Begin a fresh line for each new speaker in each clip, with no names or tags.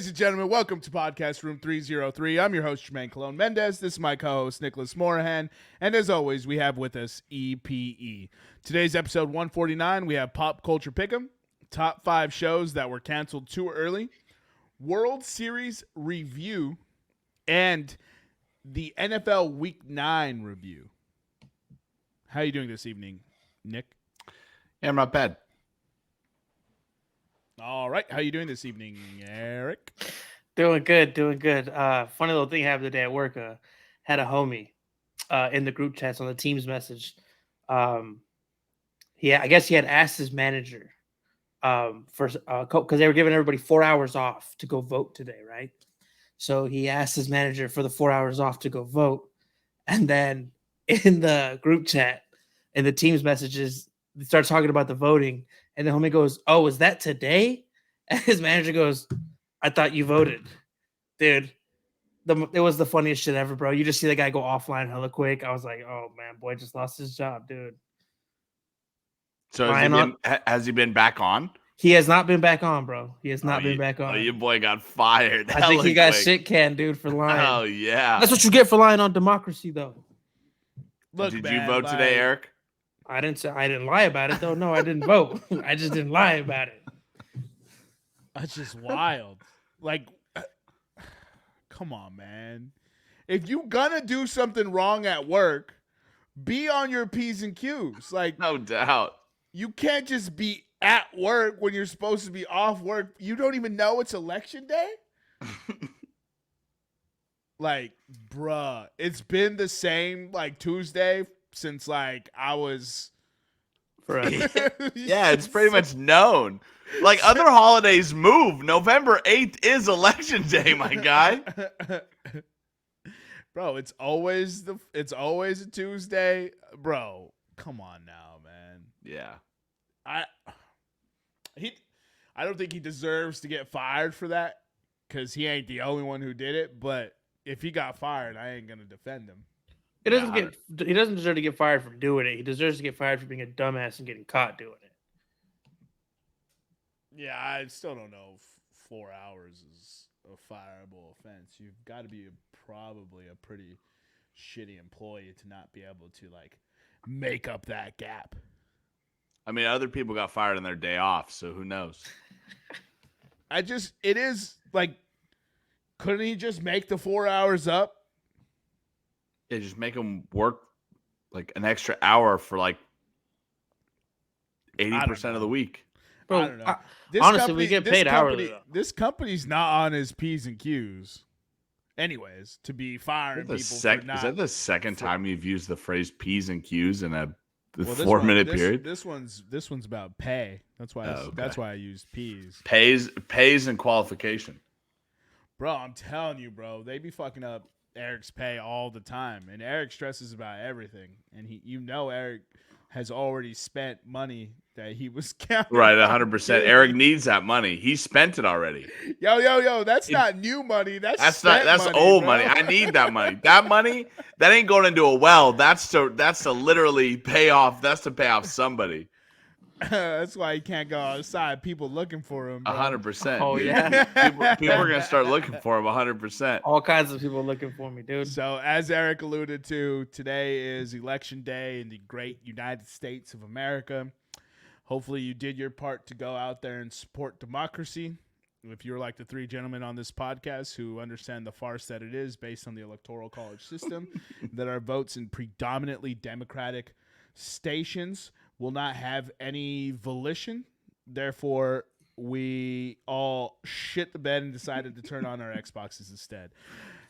Ladies and gentlemen, welcome to Podcast Room 303. I'm your host, Jermaine Colon Mendez. This is my co-host, Nicholas Morahan. And as always, we have with us EPE. Today's episode 149, we have Pop Culture Pick'em, top 5 shows that were canceled too early, World Series review, and the NFL Week 9 review. How are you doing this evening, Nick?
Yeah, I'm not bad.
All right. How are you doing this evening, Eric?
Doing good. Funny little thing happened today at work. Had a homie in the group chats on the Teams message. I guess he had asked his manager because they were giving everybody 4 hours off to go vote today, right? So he asked his manager for the 4 hours off to go vote, and then in the group chat, in the Teams messages, they start talking about the voting, and the homie goes, "Oh, is that today?" And his manager goes, "I thought you voted." Dude, it was the funniest shit ever, bro. You just see the guy go offline hella quick. I was like, oh, man, boy just lost his job, dude.
So has he been back on?
He has not been back on, bro. He has not been back on.
Oh, your boy got fired.
I think he got shit canned, dude, for lying.
Oh, yeah.
That's what you get for lying on democracy, though.
Look,
Did
man,
you vote today, Eric?
I didn't lie about it, though. No, I didn't vote. I just didn't lie about it.
That's just wild. Like, come on, man. If you gonna do something wrong at work, be on your P's and Q's. Like,
No doubt.
you can't just be at work when you're supposed to be off work. You don't even know it's election day? Like, bruh, it's been the same, like, Tuesday since, like, I was...
Yeah, it's pretty much known. Like, other holidays move. November 8th is election day, my guy.
Bro, it's always a Tuesday. Bro, come on now, man.
Yeah.
I don't think he deserves to get fired for that because he ain't the only one who did it. But if he got fired, I ain't gonna defend him.
He doesn't deserve to get fired for doing it. He deserves to get fired for being a dumbass and getting caught doing it.
Yeah, I still don't know if 4 hours is a fireable offense. You've got to be probably a pretty shitty employee to not be able to, like, make up that gap.
I mean, other people got fired on their day off, so who knows?
It is, like, couldn't he just make the 4 hours up?
Yeah, just make them work, like, an extra hour for, like, 80% of the week.
Bro,
I don't know.
Honestly, we get paid hourly, though.
This company's not on his P's and Q's. Anyways, to be firing people for not...
Is that the second time you've used the phrase P's and Q's in a 4 minute period?
This one's about pay. That's why that's why I used P's.
Pays and qualification.
Bro, I'm telling you, bro, they be fucking up Eric's pay all the time, and Eric stresses about everything. And Eric has already spent money that he was counting.
Right, 100%. Eric needs that money. He spent it already.
Yo, that's not new money. That's money,
old
bro.
money. I need that money. That money, that ain't going into a well. That's to literally pay off. That's to pay off somebody.
That's why he can't go outside. People looking for him.
100%.
Oh, yeah.
People are going to start looking for him 100%.
All kinds of people looking for me, dude.
So, as Eric alluded to, today is Election Day in the great United States of America. Hopefully you did your part to go out there and support democracy. If you're like the three gentlemen on this podcast who understand the farce that it is based on the electoral college system, that our votes in predominantly Democratic stations will not have any volition. Therefore, we all shit the bed and decided to turn on our Xboxes instead.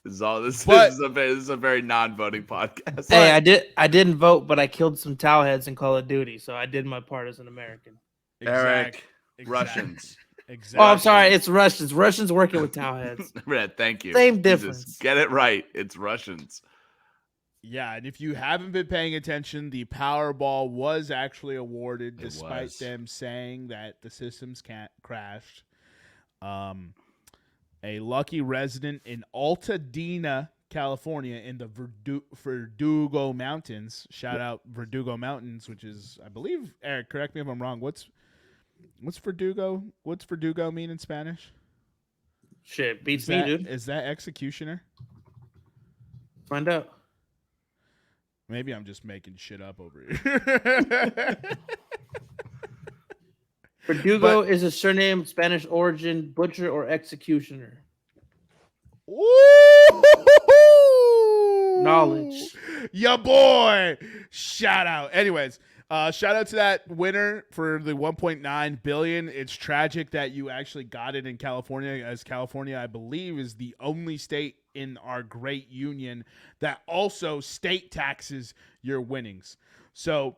This is a very non-voting podcast.
Hey, I didn't vote, but I killed some towelheads in Call of Duty, so I did my part as an American.
Eric, Russians.
Exactly.
Oh, I'm sorry, it's Russians. Russians working with towelheads.
Red, thank you.
Same difference.
Get it right. It's Russians.
Yeah, and if you haven't been paying attention, the Powerball was actually awarded despite them saying that the systems crashed. A lucky resident in Altadena, California, in the Verdugo Mountains. Shout out Verdugo Mountains, which is, I believe, Eric, correct me if I'm wrong. What's Verdugo? What's Verdugo mean in Spanish?
Shit, beats me, dude.
Is that executioner?
Find out.
Maybe I'm just making shit up over here.
Verdugo is a surname, Spanish origin, butcher or executioner.
Ooh!
Knowledge.
Ya boy. Shout out. Anyways, shout out to that winner for the 1.9 billion. It's tragic that you actually got it in California, as California, I believe, is the only state in our great union that also state taxes your winnings. So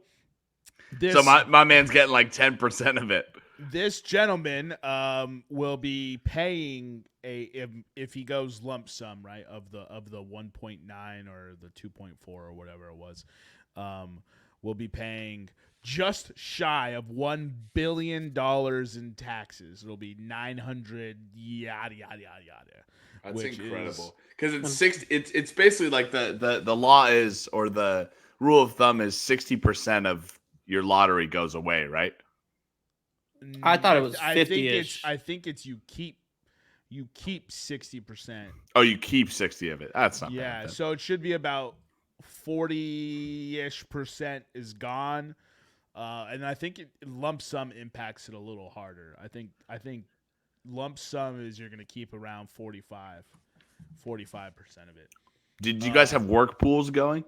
my man's getting like 10% of it.
This gentleman will be paying if he goes lump sum, right, of the 1.9 or the 2.4 or whatever it was, will be paying just shy of $1 billion in taxes. It'll be 900 yada yada yada yada.
That's incredible because it's basically like the law is, or the rule of thumb is 60% of your lottery goes away, right?
I thought it was 50-ish.
I think it's you keep 60%.
Oh, you keep 60 of it. That's not
yeah.
bad,
So it should be about 40-ish% is gone, and I think lump sum impacts it a little harder. I think lump sum is you're going to keep around 45% of it.
Did you guys have work pools going?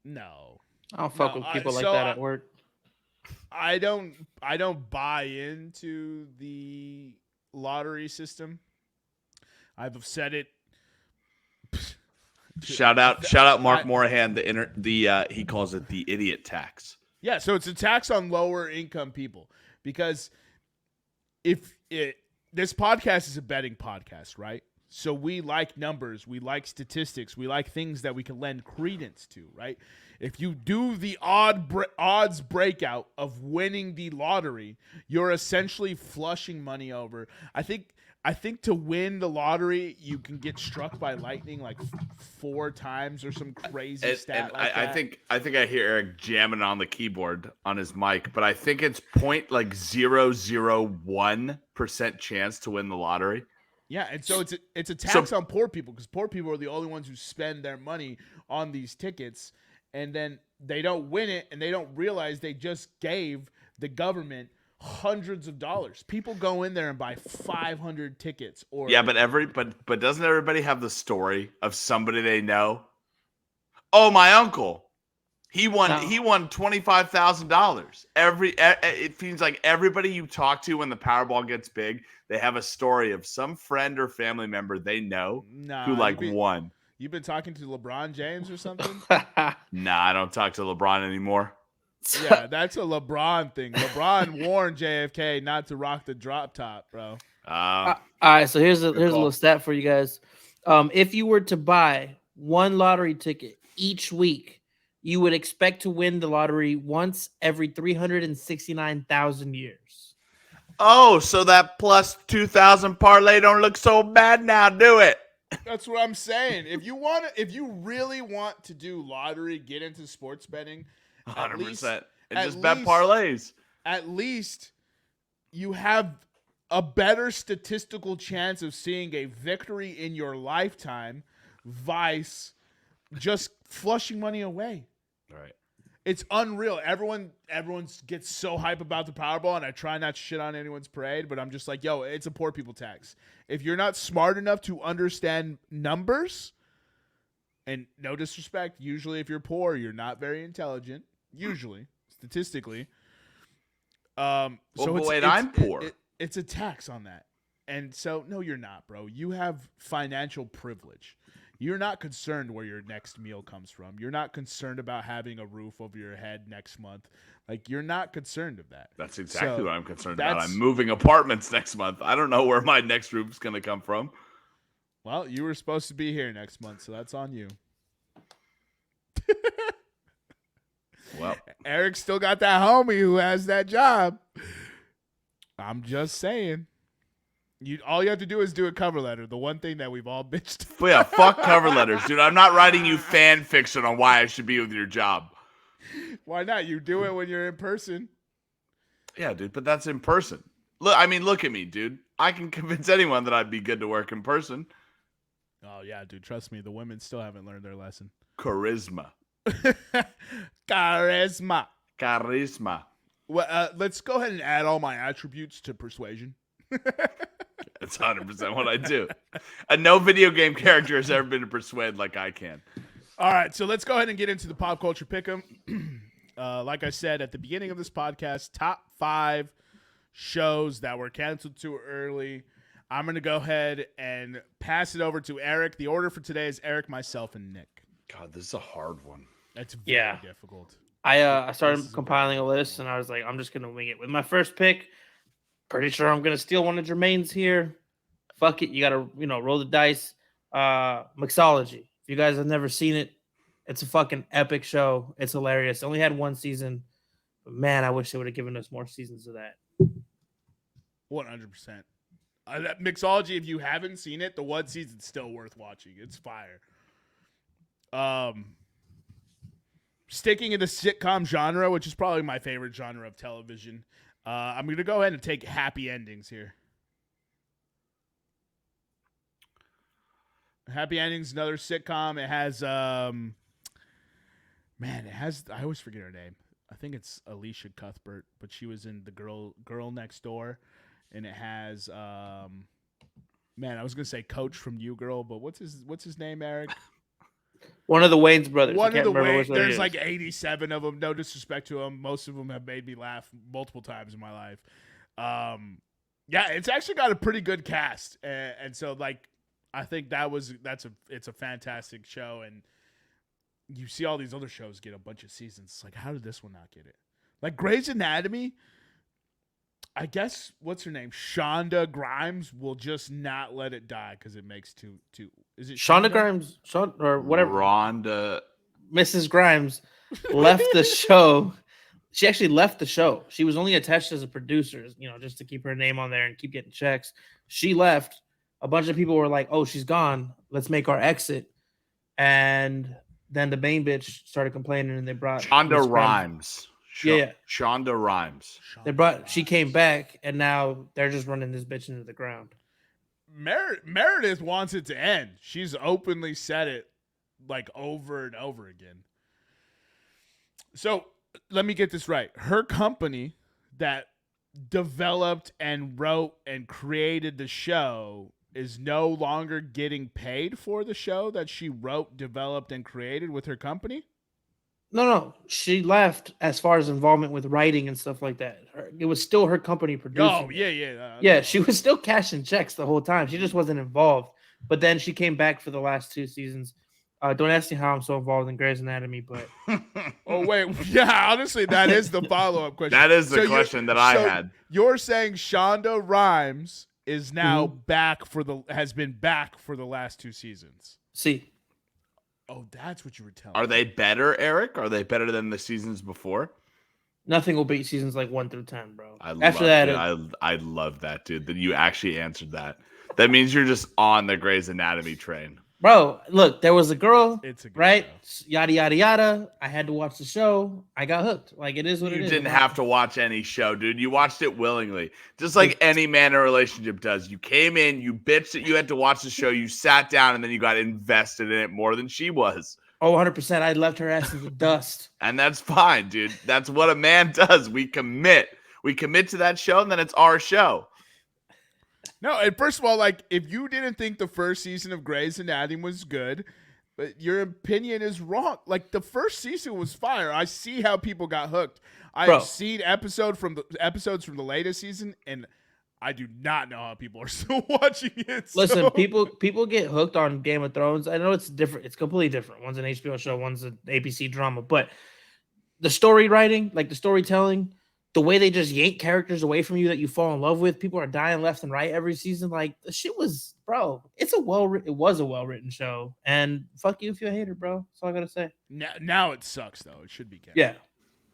No.
I don't fuck with people like that at work.
I don't buy into the lottery system. I've said it.
Shout out Mark Morahan, he calls it the idiot tax.
Yeah, so it's a tax on lower income people, because this podcast is a betting podcast, right? So we like numbers, we like statistics, we like things that we can lend credence to, right? If you do the odds breakout of winning the lottery, you're essentially flushing money over. I think to win the lottery, you can get struck by lightning like 4 times or some crazy stat like that.
I think I hear Eric jamming on the keyboard on his mic, but I think it's 0.001% chance to win the lottery.
Yeah, and so it's a tax on poor people, because poor people are the only ones who spend their money on these tickets, and then they don't win it, and they don't realize they just gave the government hundreds of dollars. People go in there and buy 500 tickets. But
doesn't everybody have the story of somebody they know? Oh, my uncle, he won $25,000. It seems like everybody you talk to when the Powerball gets big, they have a story of some friend or family member they know who won.
You've been talking to LeBron James or something?
Nah, I don't talk to LeBron anymore.
Yeah, that's a LeBron thing. LeBron warned JFK not to rock the drop top, bro.
All right, so here's a little stat for you guys. If you were to buy one lottery ticket each week, you would expect to win the lottery once every 369,000 years.
Oh, so that plus 2,000 parlay don't look so bad now, do it?
That's what I'm saying. If you really want to do lottery, get into sports betting,
100%. And just bet parlays.
At least you have a better statistical chance of seeing a victory in your lifetime, vice just flushing money away.
All right.
It's unreal. Everyone gets so hype about the Powerball, and I try not to shit on anyone's parade, but I'm just like, yo, it's a poor people tax. If you're not smart enough to understand numbers, and no disrespect, usually if you're poor, you're not very intelligent, usually, statistically. I'm
poor.
It's a tax on that. And so, no, you're not, bro. You have financial privilege. You're not concerned where your next meal comes from. You're not concerned about having a roof over your head next month. Like, you're not concerned of that.
That's exactly what I'm concerned about. I'm moving apartments next month. I don't know where my next roof's going to come from.
Well, you were supposed to be here next month, so that's on you.
Well,
Eric still got that homie who has that job. I'm just saying. All you have to do is do a cover letter. The one thing that we've all bitched.
But yeah, fuck cover letters, dude. I'm not writing you fan fiction on why I should be with your job.
Why not? You do it when you're in person.
Yeah, dude, but that's in person. Look at me, dude. I can convince anyone that I'd be good to work in person.
Oh yeah, dude. Trust me, the women still haven't learned their lesson.
Charisma.
Charisma.
Well,
let's go ahead and add all my attributes to persuasion.
That's 100% what I do. No video game character has ever been to persuade like I can.
All right, so let's go ahead and get into the pop culture pick'em. Like I said at the beginning of this podcast, top 5 shows that were canceled too early. I'm going to go ahead and pass it over to Eric. The order for today is Eric, myself, and Nick.
God, this is a hard one.
That's very difficult.
I started compiling a list, and I was like, I'm just going to wing it. With my first pick, pretty sure I'm going to steal one of Jermaine's here. Fuck it. You got to, roll the dice. Mixology. If you guys have never seen it, it's a fucking epic show. It's hilarious. Only had 1 season. But man, I wish they would have given us more seasons of that.
100%. That Mixology, if you haven't seen it, the 1 season's still worth watching. It's fire. Sticking in the sitcom genre, which is probably my favorite genre of television, I'm going to go ahead and take Happy Endings here. Happy Endings, another sitcom. It has, I always forget her name. I think it's Alicia Cuthbert, but she was in The Girl Next Door. And it has, I was going to say Coach from New Girl, but what's his name, Eric?
One of the Wayans brothers.
One of the Wayans. There's like 87 of them. No disrespect to them. Most of them have made me laugh multiple times in my life. Yeah, it's actually got a pretty good cast. And so, like, I think it's a fantastic show. And you see all these other shows get a bunch of seasons. It's like, how did this one not get it? Like Grey's Anatomy, I guess, what's her name? Shonda Rhimes will just not let it die because it makes too. Is it
Shonda Rhimes? Or whatever.
Rhonda.
Mrs. Grimes left the show. She actually left the show. She was only attached as a producer, just to keep her name on there and keep getting checks. She left. A bunch of people were like, oh, she's gone. Let's make our exit. And then the main bitch started complaining, and they brought
Shonda Rhimes.
Yeah.
Shonda Rhimes.
She came back, and now they're just running this bitch into the ground.
Meredith wants it to end. She's openly said it like over and over again. So let me get this right. Her company that developed and wrote and created the show is no longer getting paid for the show that she wrote, developed, and created with her company?
No. She left as far as involvement with writing and stuff like that. It was still her company producing.
Oh, yeah.
Yeah, she was still cashing checks the whole time. She just wasn't involved. But then she came back for the last 2 seasons. Don't ask me how I'm so involved in Grey's Anatomy, but...
Oh, wait. Yeah, honestly, that is the follow-up question.
That is the question that I had.
You're saying Shonda Rhimes is now has been back for the last 2 seasons.
See.
Oh, that's what you were telling
me. Are they
me.
better, Eric? Are they better than the seasons before?
Nothing will beat seasons like 1 through 10, bro.
I love that, dude. That you actually answered that. That means you're just on the Grey's Anatomy train.
Bro, look, there was a girl,
it's a good
right?
show.
Yada, yada, yada. I had to watch the show. I got hooked. Like, it is what it is.
You didn't have to watch any show, dude. You watched it willingly. Just like any man in a relationship does. You came in, you bitched that you had to watch the show, you sat down, and then you got invested in it more than she was.
Oh, 100%. I left her ass in the dust.
And that's fine, dude. That's what a man does. We commit. We commit to that show, and then it's our show.
No, and first of all, like, if you didn't think the first season of Grey's Anatomy was good, but your opinion is wrong. Like, the first season was fire. I see how people got hooked. I've seen episodes from the latest season, and I do not know how people are still watching it.
Listen, people get hooked on Game of Thrones. I know it's different. It's completely different. One's an HBO show, one's an ABC drama. But the story writing, like the storytelling, the way they just yank characters away from you that you fall in love with, people are dying left and right every season. Like, the shit was, bro. It was a well-written show. And fuck you if you're a hater, bro. That's all I gotta say.
Now it sucks, though. It should be canceled.
Yeah.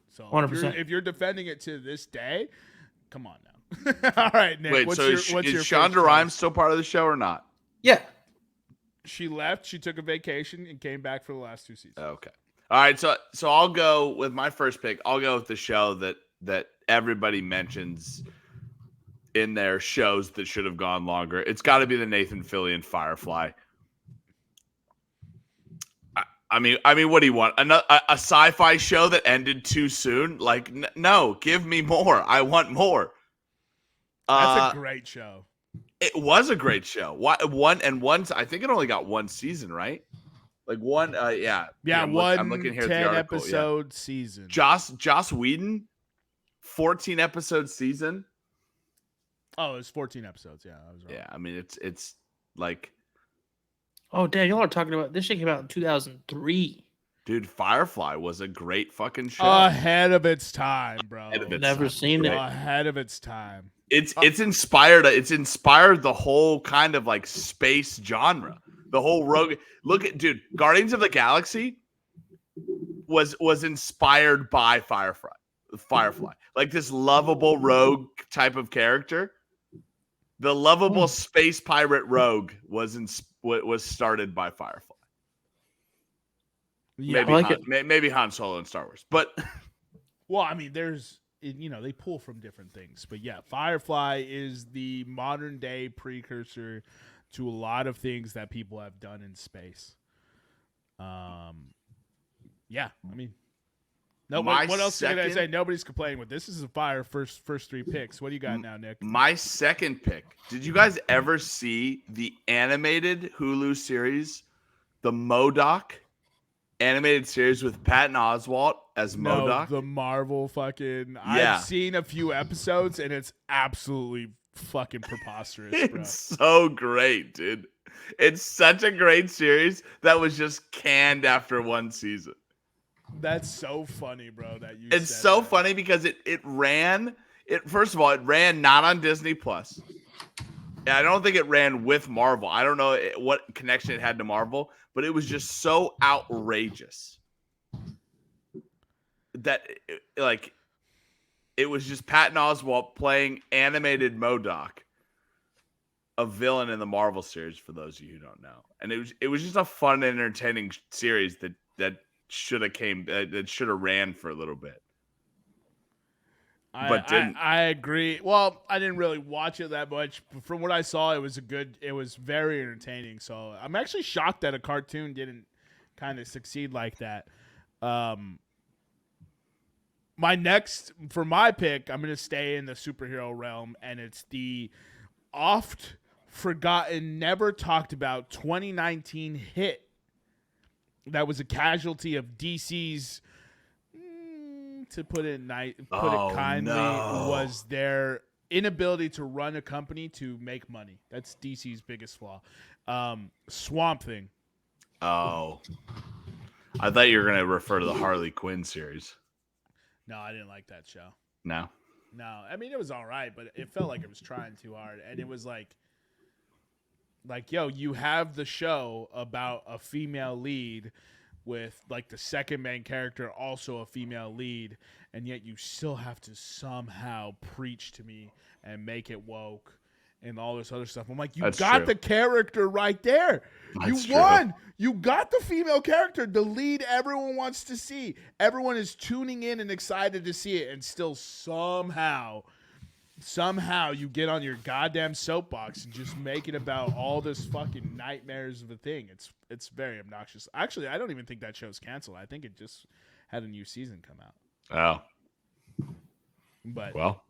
So
100%.
If you're defending it to this day, come on now. All right, Nick.
Wait, is Shonda Rhimes still part of the show or not?
Yeah.
She left. She took a vacation and came back for the last 2 seasons.
Okay. All right. So I'll go with my first pick. I'll go with the show that everybody mentions in there shows that should have gone longer. It's got to be the Nathan Fillion Firefly. I mean, what do you want? A sci-fi show that ended too soon? Like, no, give me more. I want more.
That's a great show.
It was a great show. I think it only got one season, right? Like one, yeah.
I'm looking here at the
10
episode season.
Joss Whedon, 14 episode season.
Oh, it was 14 episodes. Yeah, I was wrong.
Yeah, I mean, it's like.
Oh, damn, y'all are talking about this shit came out in 2003.
Dude, Firefly was a great fucking show.
Ahead of its time, bro.
Never seen it.
Ahead of its time.
It's inspired the whole kind of like space genre. The whole rogue. Look at dude, Guardians of the Galaxy was inspired by Firefly. Like this lovable rogue type of character. The lovable space pirate rogue was started by Firefly.
Yeah,
maybe Han Solo in Star Wars, but
well, I mean, they pull from different things, but yeah, Firefly is the modern day precursor to a lot of things that people have done in space. Yeah, I mean, no. What else can I say? Nobody's complaining with this. Is a fire first three picks. What do you got now, Nick?
My second pick. Did you guys ever see the animated Hulu series, the MODOK animated series with Patton Oswalt as MODOK?
The Marvel fucking.
Yeah.
I've seen a few episodes and it's absolutely fucking preposterous, bro.
It's so great, dude. It's such a great series that was just canned after one season.
That's so funny, bro.
It's so funny because it ran. First of all, it ran not on Disney Plus. I don't think it ran with Marvel. I don't know what connection it had to Marvel, but it was just so outrageous that it was just Patton Oswalt playing animated MODOK, a villain in the Marvel series. For those of you who don't know, and it was just a fun, entertaining series that should have ran for a little bit. But didn't.
I agree. Well, I didn't really watch it that much, but from what I saw, it was very entertaining. So I'm actually shocked that a cartoon didn't kind of succeed like that. My pick, I'm going to stay in the superhero realm, and it's the oft forgotten, never talked about 2019 hit that was a casualty of DC's, to put it kindly, was their inability to run a company to make money. That's DC's biggest flaw. Swamp Thing.
Oh. I thought you were going to refer to the Harley Quinn series.
No, I didn't like that show.
No?
No. I mean, it was all right, but it felt like it was trying too hard. And it was like, yo, you have the show about a female lead with like the second main character also a female lead, and yet you still have to somehow preach to me and make it woke and all this other stuff. I'm like, you got the character right there. You won. You got the female character, the lead everyone wants to see. Everyone is tuning in and excited to see it, and still somehow you get on your goddamn soapbox and just make it about all this fucking nightmares of a thing. It's very obnoxious. Actually, I don't even think that show's canceled. I think it just had a new season come out.
Oh.
But
well,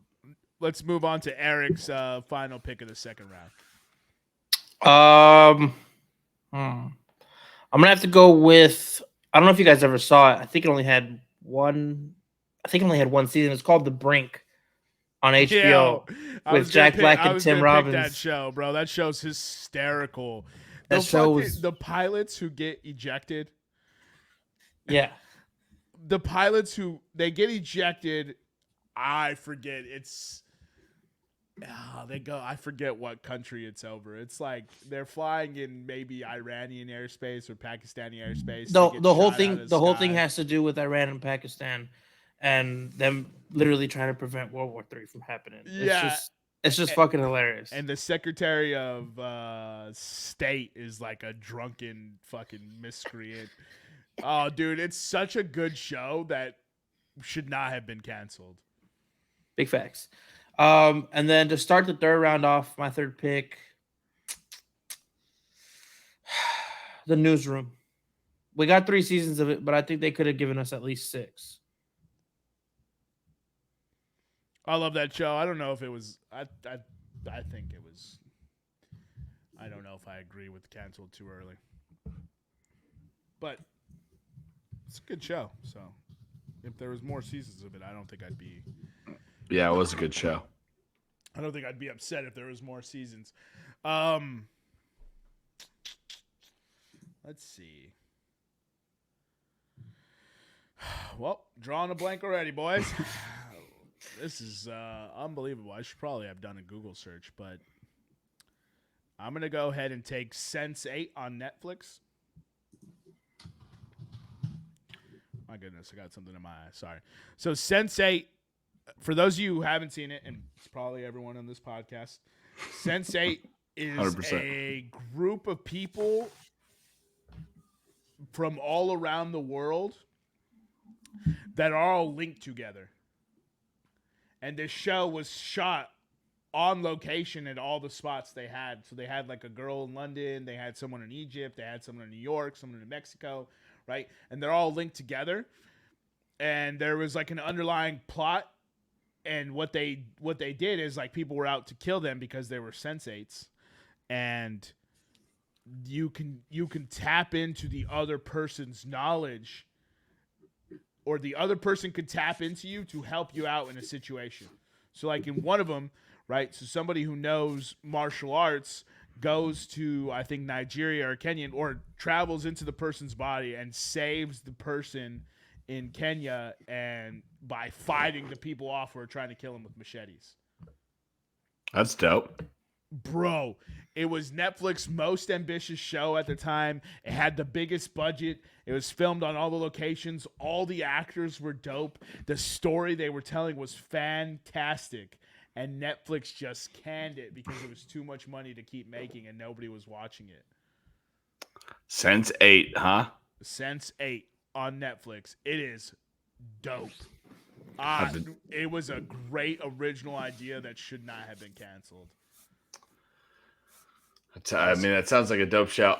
let's move on to Eric's final pick of the second round.
I'm gonna have to go with, I don't know if you guys ever saw it. I think it only had one season. It's called The Brink on HBO with Jack Black and Tim Robbins.
That show, bro. That show's hysterical.
The
pilots who get ejected.
Yeah.
The pilots who they get ejected, I forget. I forget what country it's over. It's like they're flying in maybe Iranian airspace or Pakistani airspace.
The whole thing has to do with Iran and Pakistan and them literally trying to prevent World War III from happening.
Yeah.
It's just fucking hilarious.
And the Secretary of State is like a drunken fucking miscreant. Oh, dude, it's such a good show that should not have been canceled.
Big facts. And then to start the third round off, my third pick, The Newsroom. We got 3 seasons of it, but I think they could have given us at least 6.
I love that show. I don't know if it was. I think it was. I don't know if I agree with canceled too early, but it's a good show. So if there was more seasons of it, I don't think I'd be.
Yeah, it was a good show.
I don't think I'd be upset if there was more seasons. Let's see. Well, drawing a blank already, boys. This is unbelievable. I should probably have done a Google search, but I'm going to go ahead and take Sense8 on Netflix. My goodness, I got something in my eye. Sorry. So Sense8, for those of you who haven't seen it, and it's probably everyone on this podcast, Sense8 is
100%.
a group of people from all around the world that are all linked together. And this show was shot on location at all the spots they had. So they had like a girl in London, they had someone in Egypt, they had someone in New York, someone in Mexico, right? And they're all linked together. And there was like an underlying plot. And what they did is like people were out to kill them because they were sensates. And you can tap into the other person's knowledge, or the other person could tap into you to help you out in a situation. So like in one of them, right? So somebody who knows martial arts goes to, I think, Nigeria or Kenya, or travels into the person's body and saves the person in Kenya, and by fighting the people off who are trying to kill him with machetes.
That's dope.
Bro, it was Netflix's most ambitious show at the time. It had the biggest budget. It was filmed on all the locations. All the actors were dope. The story they were telling was fantastic. And Netflix just canned it because it was too much money to keep making and nobody was watching it.
Sense8, huh?
Sense8 on Netflix. It is dope. It was a great original idea that should not have been canceled.
I mean, that sounds like a dope show.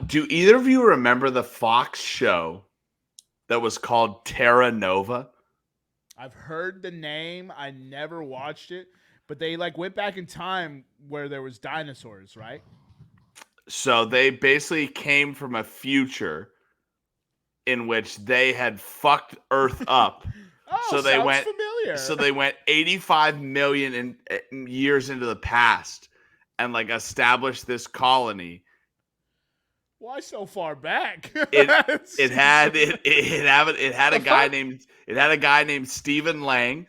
Do either of you remember the Fox show that was called Terra Nova?
I've heard the name. I never watched it, but they like went back in time where there was dinosaurs, right?
So they basically came from a future in which they had fucked Earth up.
So they went familiar.
So they went 85 million years into the past and like established this colony.
Why so far back?
It had a guy named Stephen Lang.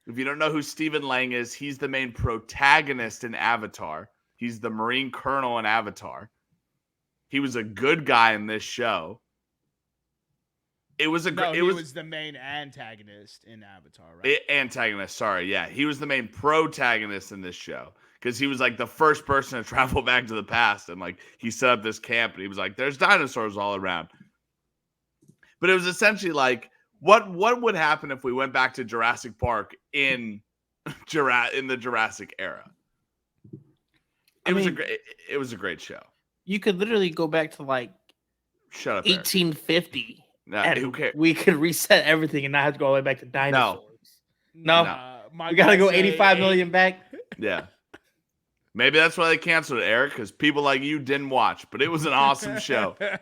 If you don't know who Stephen Lang is, he's the main protagonist in Avatar. He's the Marine Colonel in Avatar. He was a good guy in this show. He was the main antagonist in Avatar, right? Sorry, yeah. He was the main protagonist in this show because he was like the first person to travel back to the past, and like he set up this camp and he was like, there's dinosaurs all around. But it was essentially like what would happen if we went back to Jurassic Park in the Jurassic era? It was a great show.
You could literally go back to like
Shut up,
1850.
No,
and we could reset everything and not have to go all the way back to dinosaurs. No. We got to go 85 million back.
Yeah. Maybe that's why they canceled it, Eric, because people like you didn't watch, but it was an awesome show.
Oh,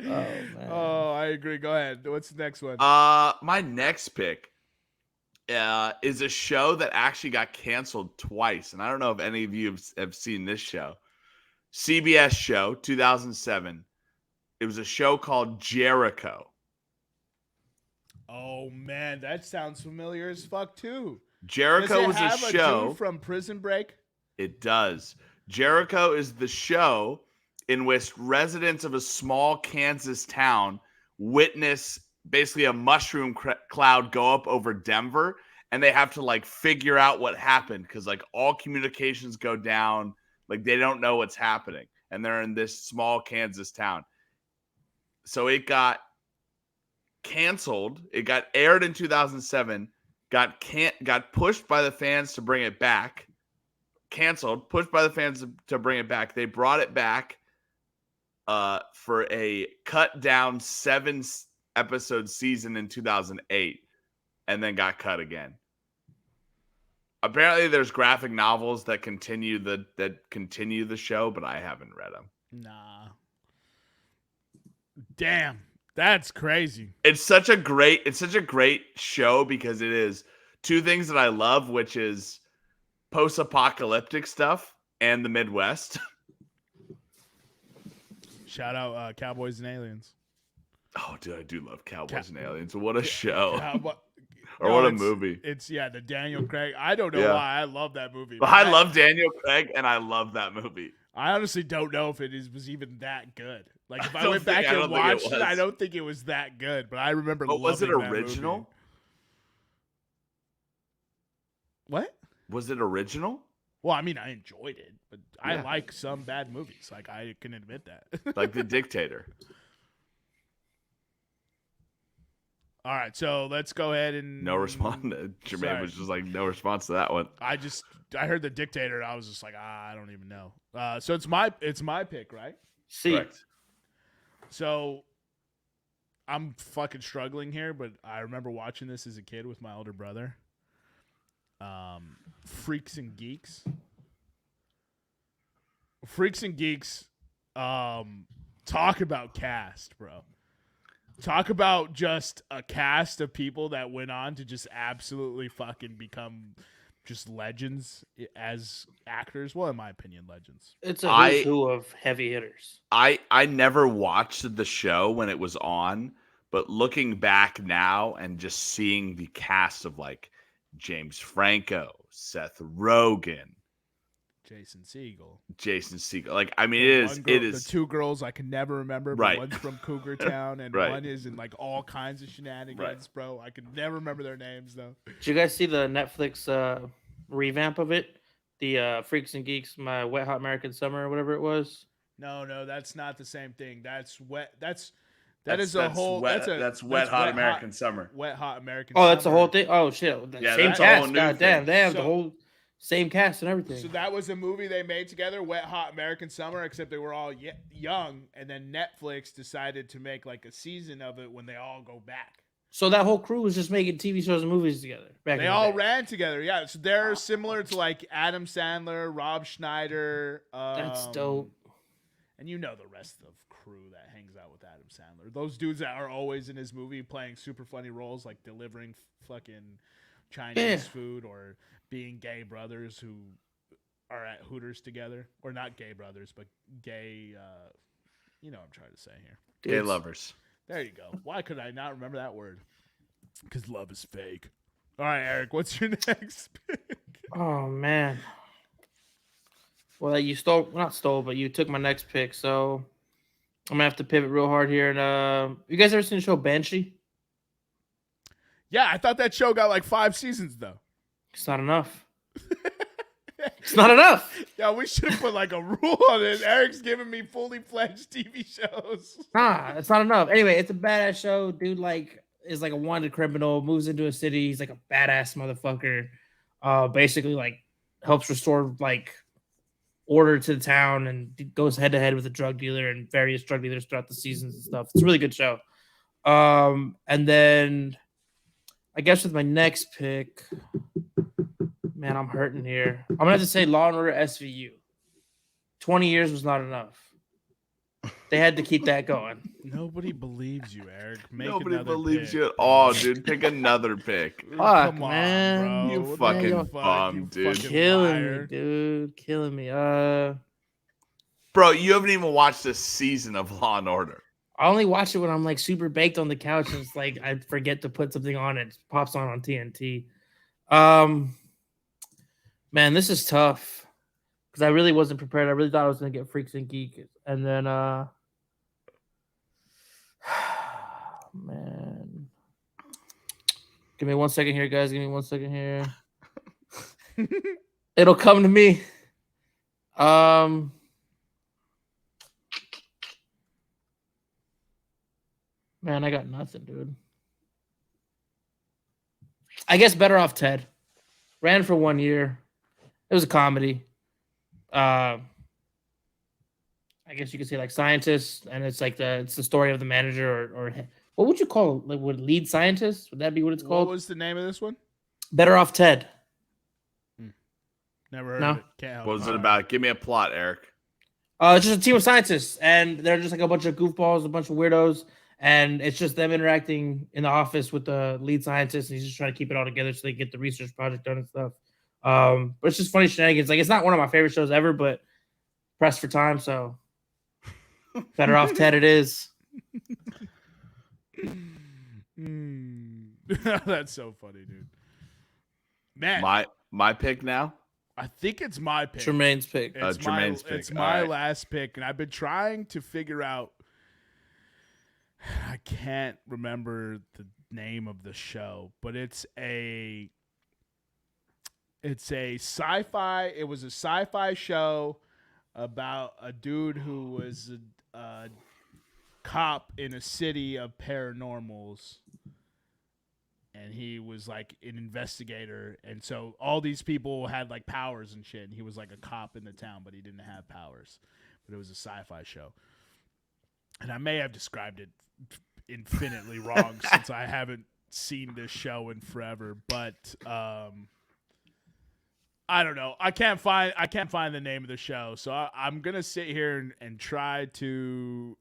man.
Oh, I agree. Go ahead. What's the next one?
My next pick is a show that actually got canceled twice, and I don't know if any of you have seen this show. CBS show, 2007. It was a show called Jericho.
Oh, man, that sounds familiar as fuck, too.
Jericho was a show
dude from Prison Break.
It does. Jericho is the show in which residents of a small Kansas town witness basically a mushroom cloud go up over Denver, and they have to like figure out what happened because like all communications go down. Like they don't know what's happening, and they're in this small Kansas town. So it got canceled. It got aired in 2007, got pushed by the fans to bring it back. Canceled, pushed by the fans to bring it back. They brought it back for a cut down 7-episode season in 2008, and then got cut again. Apparently, there's graphic novels that continue the show, but I haven't read them.
Nah. Damn, that's crazy.
It's such a great show because it is two things that I love, which is post-apocalyptic stuff and the Midwest.
Shout out Cowboys and Aliens.
Oh, dude, I do love Cowboys and Aliens. What a show.
Or
what a movie.
It's the Daniel Craig. I don't know why I love that movie.
But I love Daniel Craig, and I love that movie.
I honestly don't know if it was even that good. Like, if I went back and watched it, I don't think it was that good. But I remember loving
was it
that
original?
Movie. What?
Was it original?
Well, I mean, I enjoyed it, but I like some bad movies. Like, I can admit that.
Like The Dictator.
All right, so let's go ahead and
no response. Jermaine was just like, no response to that one.
I heard The Dictator, and I was just like, I don't even know. So it's my pick, right?
See.
Correct.
So I'm fucking struggling here, but I remember watching this as a kid with my older brother. Freaks and Geeks. Freaks and Geeks. Talk about cast, bro. Talk about just a cast of people that went on to just absolutely fucking become just legends as actors. Well, in my opinion, legends.
It's a who's who of heavy hitters.
I never watched the show when it was on, but looking back now and just seeing the cast of like James Franco, Seth Rogen, Jason Segel. Like, I mean, it is
the two girls I can never remember, but one's from Cougar Town and one is in like all kinds of shenanigans, bro. I can never remember their names though.
Did you guys see the Netflix revamp of it? The Freaks and Geeks, My Wet Hot American Summer or whatever it was?
No, that's not the same thing. That's Wet Hot American Summer. Wet Hot American Summer.
Oh, that's the whole thing? Oh, shit. Same cast. Goddamn. They have the whole same cast and everything.
So that was a movie they made together, Wet Hot American Summer, except they were all young, and then Netflix decided to make like a season of it when they all go back.
So that whole crew was just making TV shows and movies together.
They all ran together, yeah. So they're similar to like Adam Sandler, Rob Schneider.
That's dope.
And you know the rest of the crew that hangs out with Adam Sandler. Those dudes that are always in his movie playing super funny roles, like delivering fucking Chinese food or being gay brothers who are at Hooters together. Or not gay brothers, but gay, you know what I'm trying to say here.
Gay lovers.
There you go. Why could I not remember that word? Because love is fake. All right, Eric, what's your next pick?
Oh, man. Well, you but you took my next pick, so I'm going to have to pivot real hard here. And you guys ever seen the show Banshee?
Yeah, I thought that show got like 5 seasons, though.
It's not enough. It's not enough.
Yeah, we should have put like a rule on it. Eric's giving me fully fledged TV shows.
Nah, it's not enough. Anyway, it's a badass show. Dude, is like a wanted criminal, moves into a city. He's like a badass motherfucker. Basically, like helps restore like order to the town and goes head to head with a drug dealer and various drug dealers throughout the seasons and stuff. It's a really good show. And then I guess with my next pick, man, I'm hurting here. I'm gonna have to say Law and Order SVU. 20 years was not enough. They had to keep that going.
Nobody believes you, Eric.
Nobody believes you at all, dude. Pick another pick.
Fuck, man.
Bro. You fucking bum, dude.
Killing me, dude. Killing me.
Bro, you haven't even watched a season of Law and Order.
I only watch it when I'm like super baked on the couch and it's like I forget to put something on. It pops on TNT. Man, this is tough because I really wasn't prepared. I really thought I was gonna get Freaks and Geeks, and then man, give me 1 second here, guys. Give me 1 second here. It'll come to me. Man, I got nothing, dude. I guess Better Off Ted. Ran for 1 year. It was a comedy. I guess you could say like scientists, and it's the story of the manager or what would you call it? Like what lead scientist? Would that be what it's called?
What was the name of this one?
Better Off Ted.
Never heard
No.
of it. Can't help
What was
you.
it about? Give me a plot, Eric.
It's just a team of scientists, and they're just like a bunch of goofballs, a bunch of weirdos, and it's just them interacting in the office with the lead scientist, and he's just trying to keep it all together so they get the research project done and stuff. But it's just funny shenanigans. Like, it's not one of my favorite shows ever, but pressed for time, so Better Off Ted it is.
That's so funny, dude. Man,
My pick now.
I think it's my pick.
Jermaine's pick.
It's
Jermaine's pick.
It's my
All right.
last pick, and I've been trying to figure out. I can't remember the name of the show, but it's a sci-fi. It was a sci-fi show about a dude who was a cop in a city of paranormals. And he was like an investigator. And so all these people had like powers and shit. And he was like a cop in the town, but he didn't have powers. But it was a sci-fi show. And I may have described it infinitely wrong since I haven't seen this show in forever. But I don't know. I can't find the name of the show. So I'm going to sit here and try to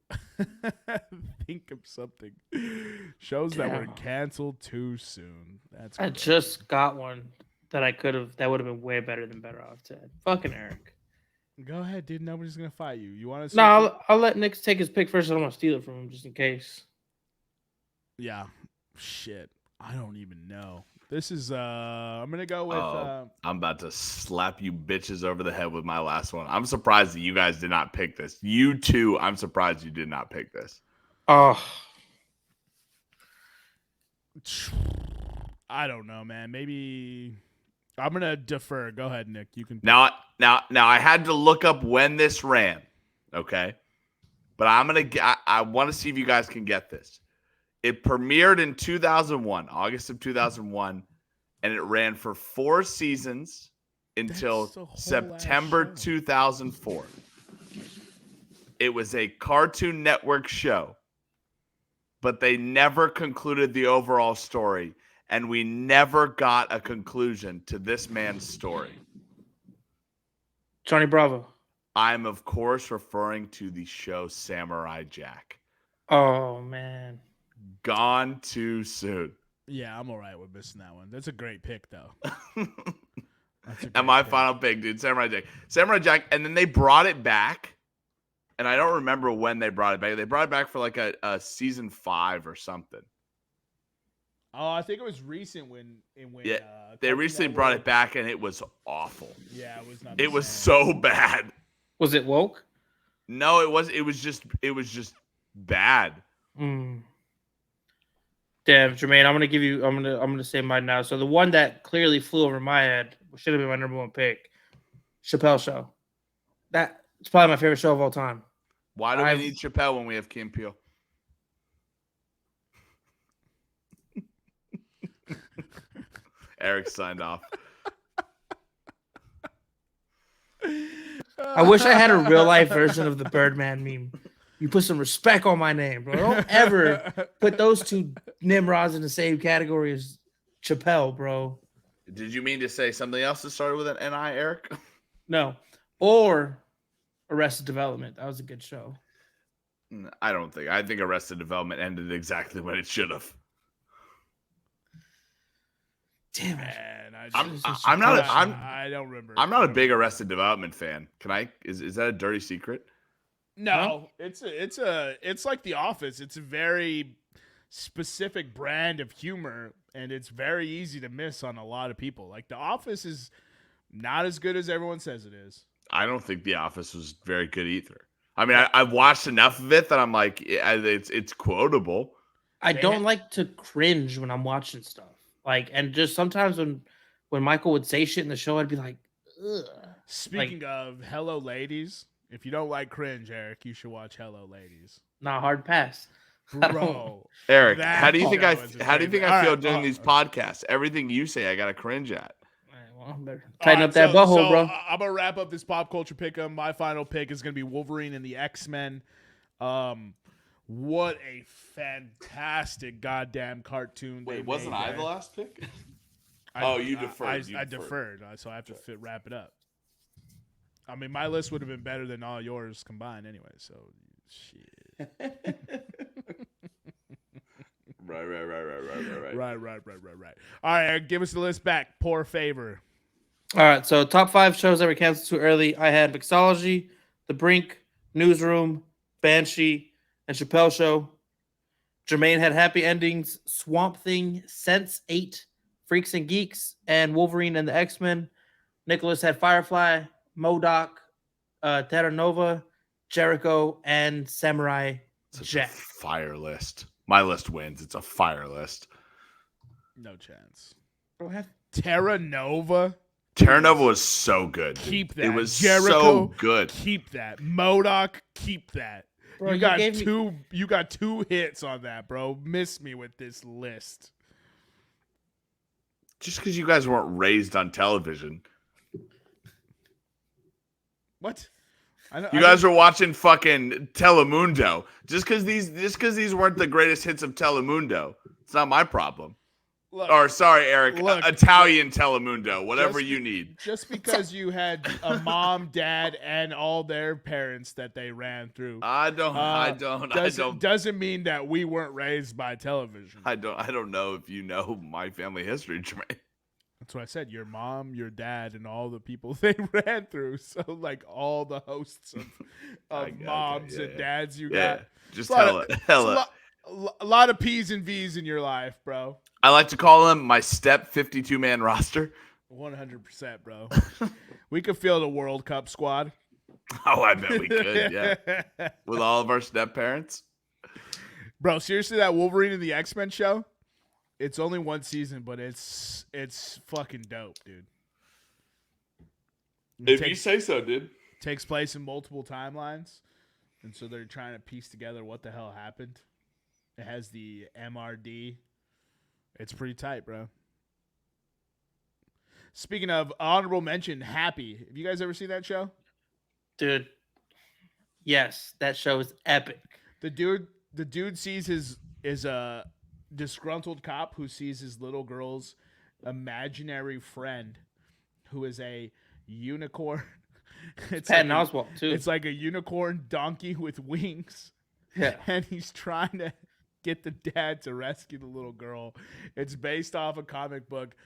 think of something. Shows that were canceled too soon. That's
I just got one that would have been way better than Better Off Ted. Fucking Eric.
Go ahead, dude. Nobody's going to fight you. You want to?
No, I'll let Nick take his pick first. I don't want to steal it from him just in case.
Yeah. Shit. I don't even know. This is I'm gonna go with
I'm about to slap you bitches over the head with my last one. I'm surprised that you guys did not pick this. You too, I'm surprised you did not pick this.
Oh,
I don't know, man. Maybe I'm gonna defer. Go ahead, Nick. You can
Now I had to look up when this ran, okay? But I want to see if you guys can get this. It premiered in 2001, August of 2001, and it ran for 4 seasons until September 2004. It was a Cartoon Network show, but they never concluded the overall story, and we never got a conclusion to this man's story.
Johnny Bravo.
I'm, of course, referring to the show Samurai Jack.
Oh, man.
Gone too soon.
Yeah, I'm all right with missing that one. That's a great pick, though.
And my final pick, dude, Samurai Jack. Samurai Jack, and then they brought it back, and I don't remember when they brought it back. They brought it back for like a season 5 or something.
Oh, I think it was recent when
Yeah, they recently brought it back, and it was awful.
Yeah, it was not.
It was so bad.
Was it woke?
No, it was. It was just bad.
Damn, Jermaine, I'm gonna say mine now. So the one that clearly flew over my head should have been my number one pick, Chappelle Show. That's probably my favorite show of all time.
Why do we need Chappelle when we have Kim Peele? Eric signed off.
I wish I had a real life version of the Birdman meme. You put some respect on my name, bro. Don't ever put those two Nimrods in the same category as Chappelle, bro.
Did you mean to say something else that started with an N-I, Eric?
No. Or Arrested Development. That was a good show.
I don't think. I think Arrested Development ended exactly when it should have.
Damn it.
Man,
I
don't remember.
I'm not a big Arrested Development fan. Can I? Is that a dirty secret?
No, it's like The Office. It's a very specific brand of humor, and it's very easy to miss on a lot of people. Like The Office is not as good as everyone says it is.
I don't think The Office was very good either. I mean, I've watched enough of it that I'm like, it's quotable.
I don't like to cringe when I'm watching stuff. Like, and just sometimes when Michael would say shit in the show, I'd be like, ugh.
Speaking of Hello Ladies, if you don't like cringe, Eric, you should watch Hello Ladies.
Nah, hard pass.
Bro.
Eric,
That
how do you think I
show is
feel
insane.
doing these podcasts? Everything you say, I gotta cringe at.
Well, better tighten up that
so,
butthole, bro.
I'm gonna wrap up this pop culture pick'em. My final pick is gonna be Wolverine and the X-Men. What a fantastic goddamn cartoon!
Wait,
they
wasn't
made
I
there.
the last pick?
I
You deferred.
I deferred, so I have to wrap it up. I mean, my list would have been better than all yours combined, anyway. So, shit. Right. All right, Eric, give us the list back. Poor favor.
All right, so top 5 shows that were canceled too early. I had Mixology, The Brink, Newsroom, Banshee, and Chappelle Show. Jermaine had Happy Endings, Swamp Thing, Sense8, Freaks and Geeks, and Wolverine and the X-Men. Nicholas had Firefly, MODOK, Terra Nova, Jericho, and Samurai Jack.
Fire list. My list wins. It's a fire list.
No chance.
Bro,
Terra Nova.
Terra Nova was so good.
Keep that.
It was
Jericho,
so good.
Keep that. MODOK, keep that.
Bro,
you got two hits on that, bro. Miss me with this list.
Just because you guys weren't raised on television.
What?
You guys were watching fucking Telemundo. Just because these weren't the greatest hits of Telemundo. It's not my problem.
Look,
Or sorry, Eric,
look,
Italian Telemundo, whatever you need.
Just because you had a mom, dad, and all their parents that they ran through. Doesn't mean that we weren't raised by television.
I don't know if you know my family history, Jermaine.
That's what I said. Your mom, your dad, and all the people they ran through. So, like, all the hosts of moms and dads you got.
Just
hella.
A
A lot of P's and V's in your life, bro.
I like to call them my step 52-man roster.
100%, bro. We could field a World Cup squad.
Oh, I bet we could, yeah. With all of our step parents.
Bro, seriously, that Wolverine and the X-Men show, it's only one season, but it's fucking dope, dude.
You say so, dude.
Takes place in multiple timelines, and so they're trying to piece together what the hell happened. It has the MRD. It's pretty tight, bro. Speaking of honorable mention, Happy. Have you guys ever seen that show?
Dude, yes, that show is epic.
The dude is a disgruntled cop who sees his little girl's imaginary friend, who is a unicorn. It's
Patton
like
Oswalt too.
It's like a unicorn donkey with wings.
Yeah,
and he's trying to get the dad to rescue the little girl. It's based off a comic book.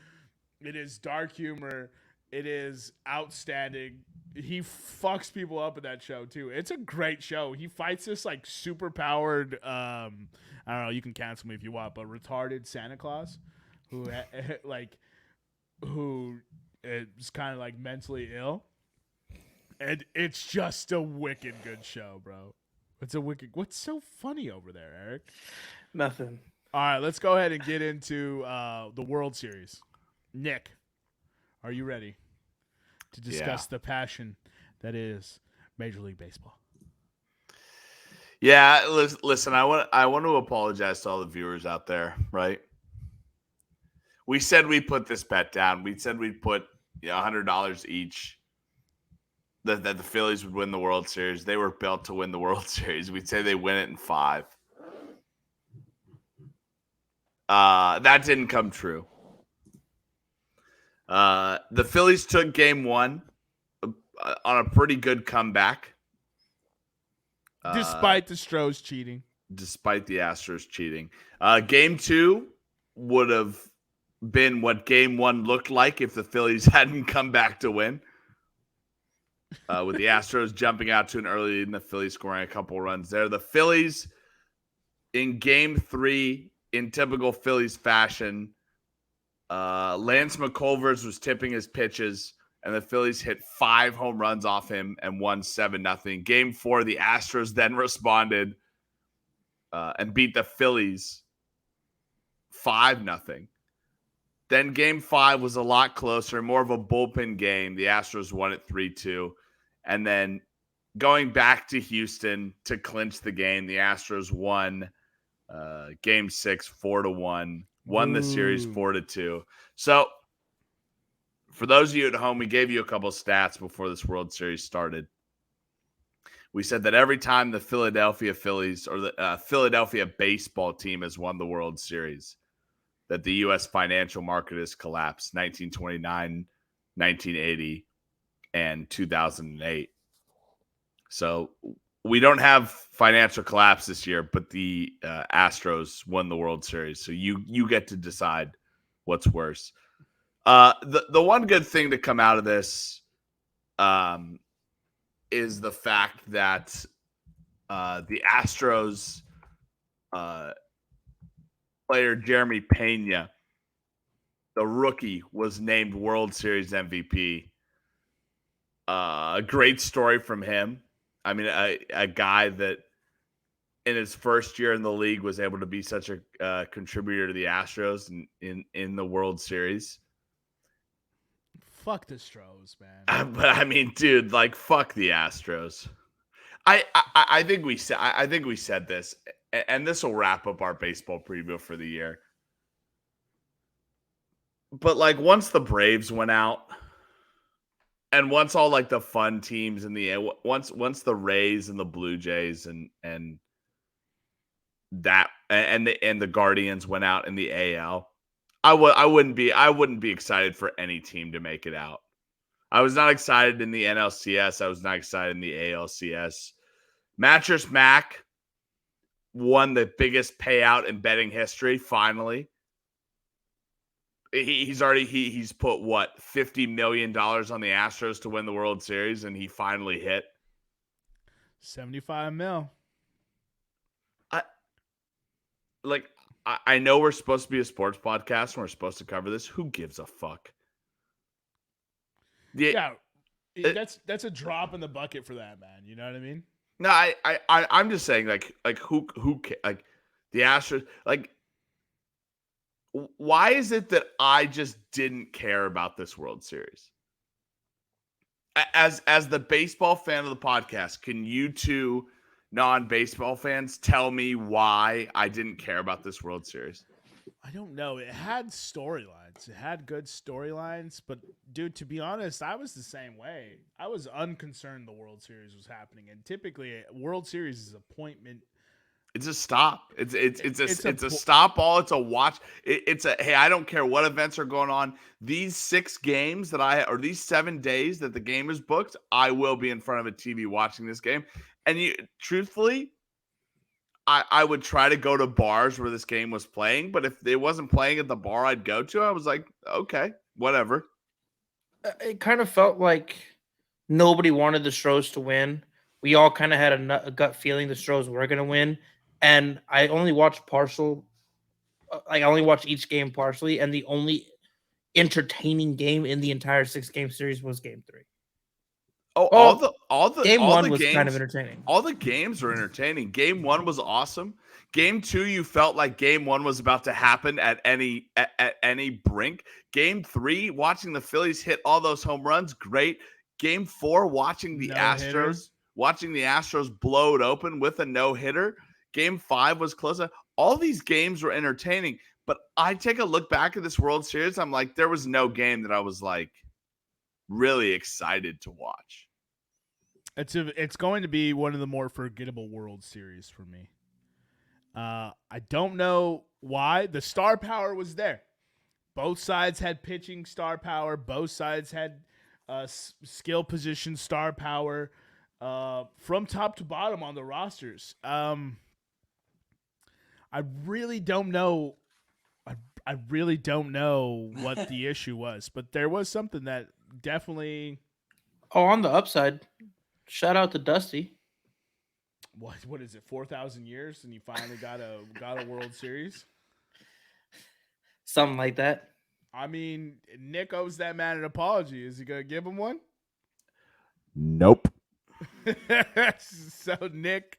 It is dark humor. It is outstanding. He fucks people up in that show too. It's a great show. He fights this like super powered, I don't know, you can cancel me if you want, but retarded Santa Claus who is kind of like mentally ill. And it's just a wicked good show, bro. What's so funny over there, Eric?
nothing.
All right, let's go ahead and get into the World Series. Nick, are you ready to discuss the passion that is Major League Baseball?
Yeah, listen, I want to apologize to all the viewers out there, right? We said we put this bet down. We said we'd put $100 each that the Phillies would win the World Series. They were built to win the World Series. We'd say they win it in 5. That didn't come true. The Phillies took game 1 on a pretty good comeback.
Despite the Astros cheating.
Despite the Astros cheating. Game 2 would have been what game 1 looked like if the Phillies hadn't come back to win. With the Astros jumping out to an early lead and the Phillies scoring a couple runs there. The Phillies in game 3, in typical Phillies fashion, Lance McCullers was tipping his pitches, and the Phillies hit 5 home runs off him and won 7-0. Game 4, the Astros then responded and beat the Phillies 5-0. Then game 5 was a lot closer, more of a bullpen game. The Astros won it 3-2. And then going back to Houston to clinch the game, the Astros won Game 6, 4-1. Won the series 4-2. So for those of you at home, we gave you a couple stats before this World Series started. We said that every time the Philadelphia Phillies or the Philadelphia baseball team has won the World Series, that the U.S. financial market has collapsed. 1929, 1980, and 2008. So we don't have financial collapse this year, but the Astros won the World Series. So you get to decide what's worse. The one good thing to come out of this is the fact that the Astros player Jeremy Pena, the rookie, was named World Series MVP. A great story from him. I mean, a guy that in his first year in the league was able to be such a contributor to the Astros in the World Series.
Fuck the Astros, man.
But I mean, dude, like, fuck the Astros. I think we said this, and this will wrap up our baseball preview for the year. But like, once the Braves went out, and once all like the fun teams in the once the Rays and the Blue Jays and the Guardians went out in the AL, I wouldn't be excited for any team to make it out. I was not excited in the NLCS. I was not excited in the ALCS. Mattress Mac won the biggest payout in betting history. Finally, he's put what, $50 million on the Astros to win the World Series, and he finally hit
75 mil.
I know we're supposed to be a sports podcast and we're supposed to cover this. Who gives a fuck?
Yeah, that's a drop in the bucket for that, man. You know what I mean?
No, I'm just saying, like who like the Astros, like, why is it that I just didn't care about this World Series? As the baseball fan of the podcast, can you two non-baseball fans tell me why I didn't care about this World Series?
I don't know. It had storylines. It had good storylines. But, dude, to be honest, I was the same way. I was unconcerned the World Series was happening. And typically, a World Series is appointment.
It's a stop. It's a stop ball. It's a watch. Hey, I don't care what events are going on. These 6 games or these 7 days that the game is booked, I will be in front of a TV watching this game. And truthfully, I would try to go to bars where this game was playing, but if it wasn't playing at the bar I'd go to, I was like, okay, whatever.
It kind of felt like nobody wanted the Astros to win. We all kind of had a gut feeling the Astros were going to win, and I only watched partial. I only watched each game partially, and the only entertaining game in the entire 6-game series was Game 3.
All the
Game
all
1
the
was
games,
kind of entertaining.
All the games were entertaining. Game 1 was awesome. Game 2, you felt like Game 1 was about to happen at any brink. Game 3, watching the Phillies hit all those home runs, great. Game 4, watching the Astros blow it open with a no-hitter. Game 5 was close. All these games were entertaining, but I take a look back at this World Series, I'm like, there was no game that I was like really excited to watch.
It's going to be one of the more forgettable World Series for me. I don't know why. The star power was there. Both sides had pitching star power. Both sides had skill position star power from top to bottom on the rosters. I really don't know. I really don't know what the issue was, but there was something that definitely.
Oh, on the upside, shout out to Dusty.
What is it? 4,000 years, and you finally got a World Series.
Something like that.
I mean, Nick owes that man an apology. Is he gonna give him one?
Nope.
So Nick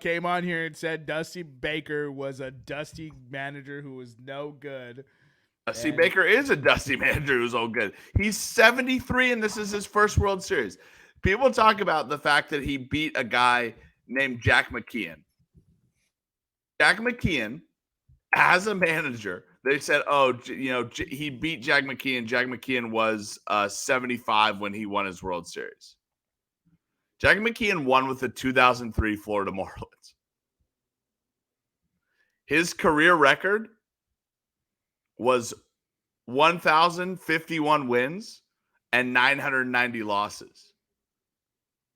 came on here and said Dusty Baker was a dusty manager who was no good.
Dusty Baker is a dusty manager who's all good. He's 73, and this is his first World Series. People talk about the fact that he beat a guy named Jack McKeon. Jack McKeon, as a manager, they said, he beat Jack McKeon. Jack McKeon was 75 when he won his World Series. Jack McKeon won with the 2003 Florida Marlins. His career record was 1,051 wins and 990 losses.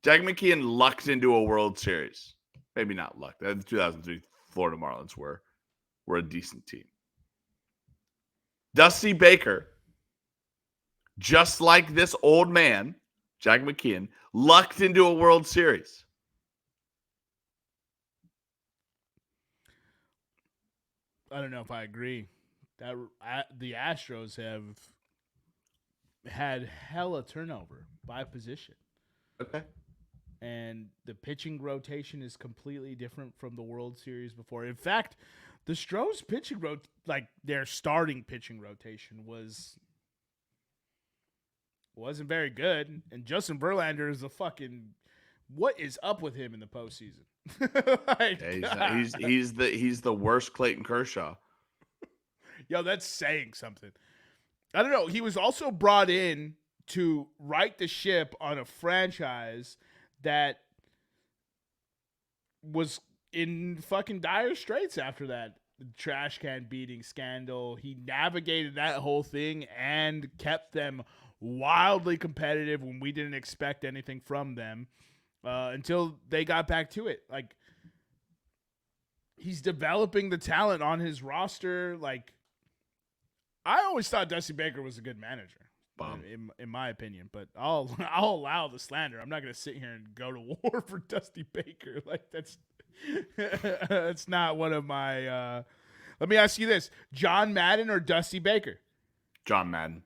Jack McKeon lucked into a World Series. Maybe not lucked. The 2003 Florida Marlins were a decent team. Dusty Baker, just like this old man, Jack McKeon, lucked into a World Series.
I don't know if I agree. That the Astros have had hella turnover by position.
Okay.
And the pitching rotation is completely different from the World Series before. In fact, the Astros pitching their starting pitching rotation wasn't very good. And Justin Verlander is what is up with him in the postseason?
He's the worst Clayton Kershaw.
Yo, that's saying something. I don't know. He was also brought in to right the ship on a franchise that was in fucking dire straits after that trash can beating scandal. He navigated that whole thing and kept them wildly competitive when we didn't expect anything from them until they got back to it. Like, he's developing the talent on his roster. Like, I always thought Dusty Baker was a good manager. In my opinion, but I'll allow the slander. I'm not going to sit here and go to war for Dusty Baker. Like, that's not one of my. Let me ask you this: John Madden or Dusty Baker?
John Madden.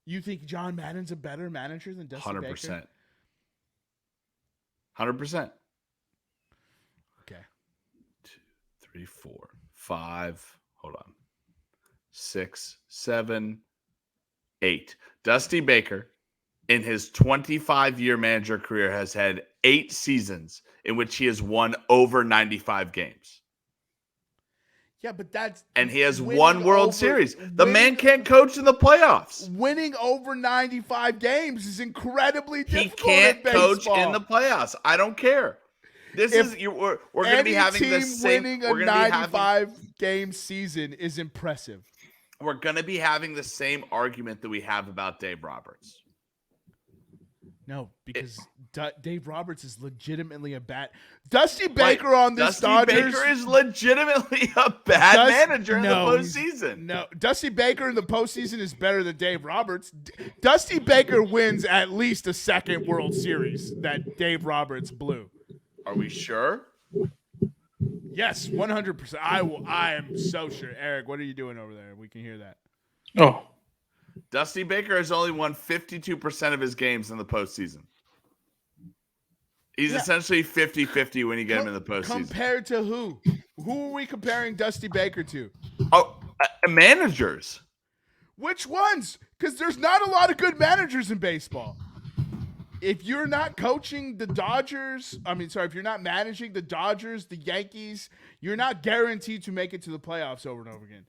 You think John Madden's a better manager than Dusty
100%.
Baker?
100%.
Okay.
2, 3, 4, 5. Hold on. 6, 7, 8. Dusty Baker, in his 25-year manager career, has had 8 seasons in which he has won over 95 games.
Yeah, but
he has one World Series. The man can't coach in the playoffs.
Winning over 95 games is incredibly difficult.
He can't coach in the playoffs. I don't care. We're going to be having the same.
Winning a 95-game season is impressive.
We're going to be having the same argument that we have about Dave Roberts.
No, because Dave Roberts is legitimately a bad. Dusty Baker on this Dodgers.
Dusty Baker is legitimately a bad manager in the postseason.
No, Dusty Baker in the postseason is better than Dave Roberts. Dusty Baker wins at least a second World Series that Dave Roberts blew.
Are we sure?
Yes, 100%. I am so sure. Eric, what are you doing over there? We can hear that.
Oh.
Dusty Baker has only won 52% of his games in the postseason. He's essentially 50-50 when you get him in the postseason.
Compared to who? Who are we comparing Dusty Baker to?
Managers.
Which ones? Because there's not a lot of good managers in baseball. If you're not coaching the Dodgers, if you're not managing the Dodgers, the Yankees, you're not guaranteed to make it to the playoffs over and over again.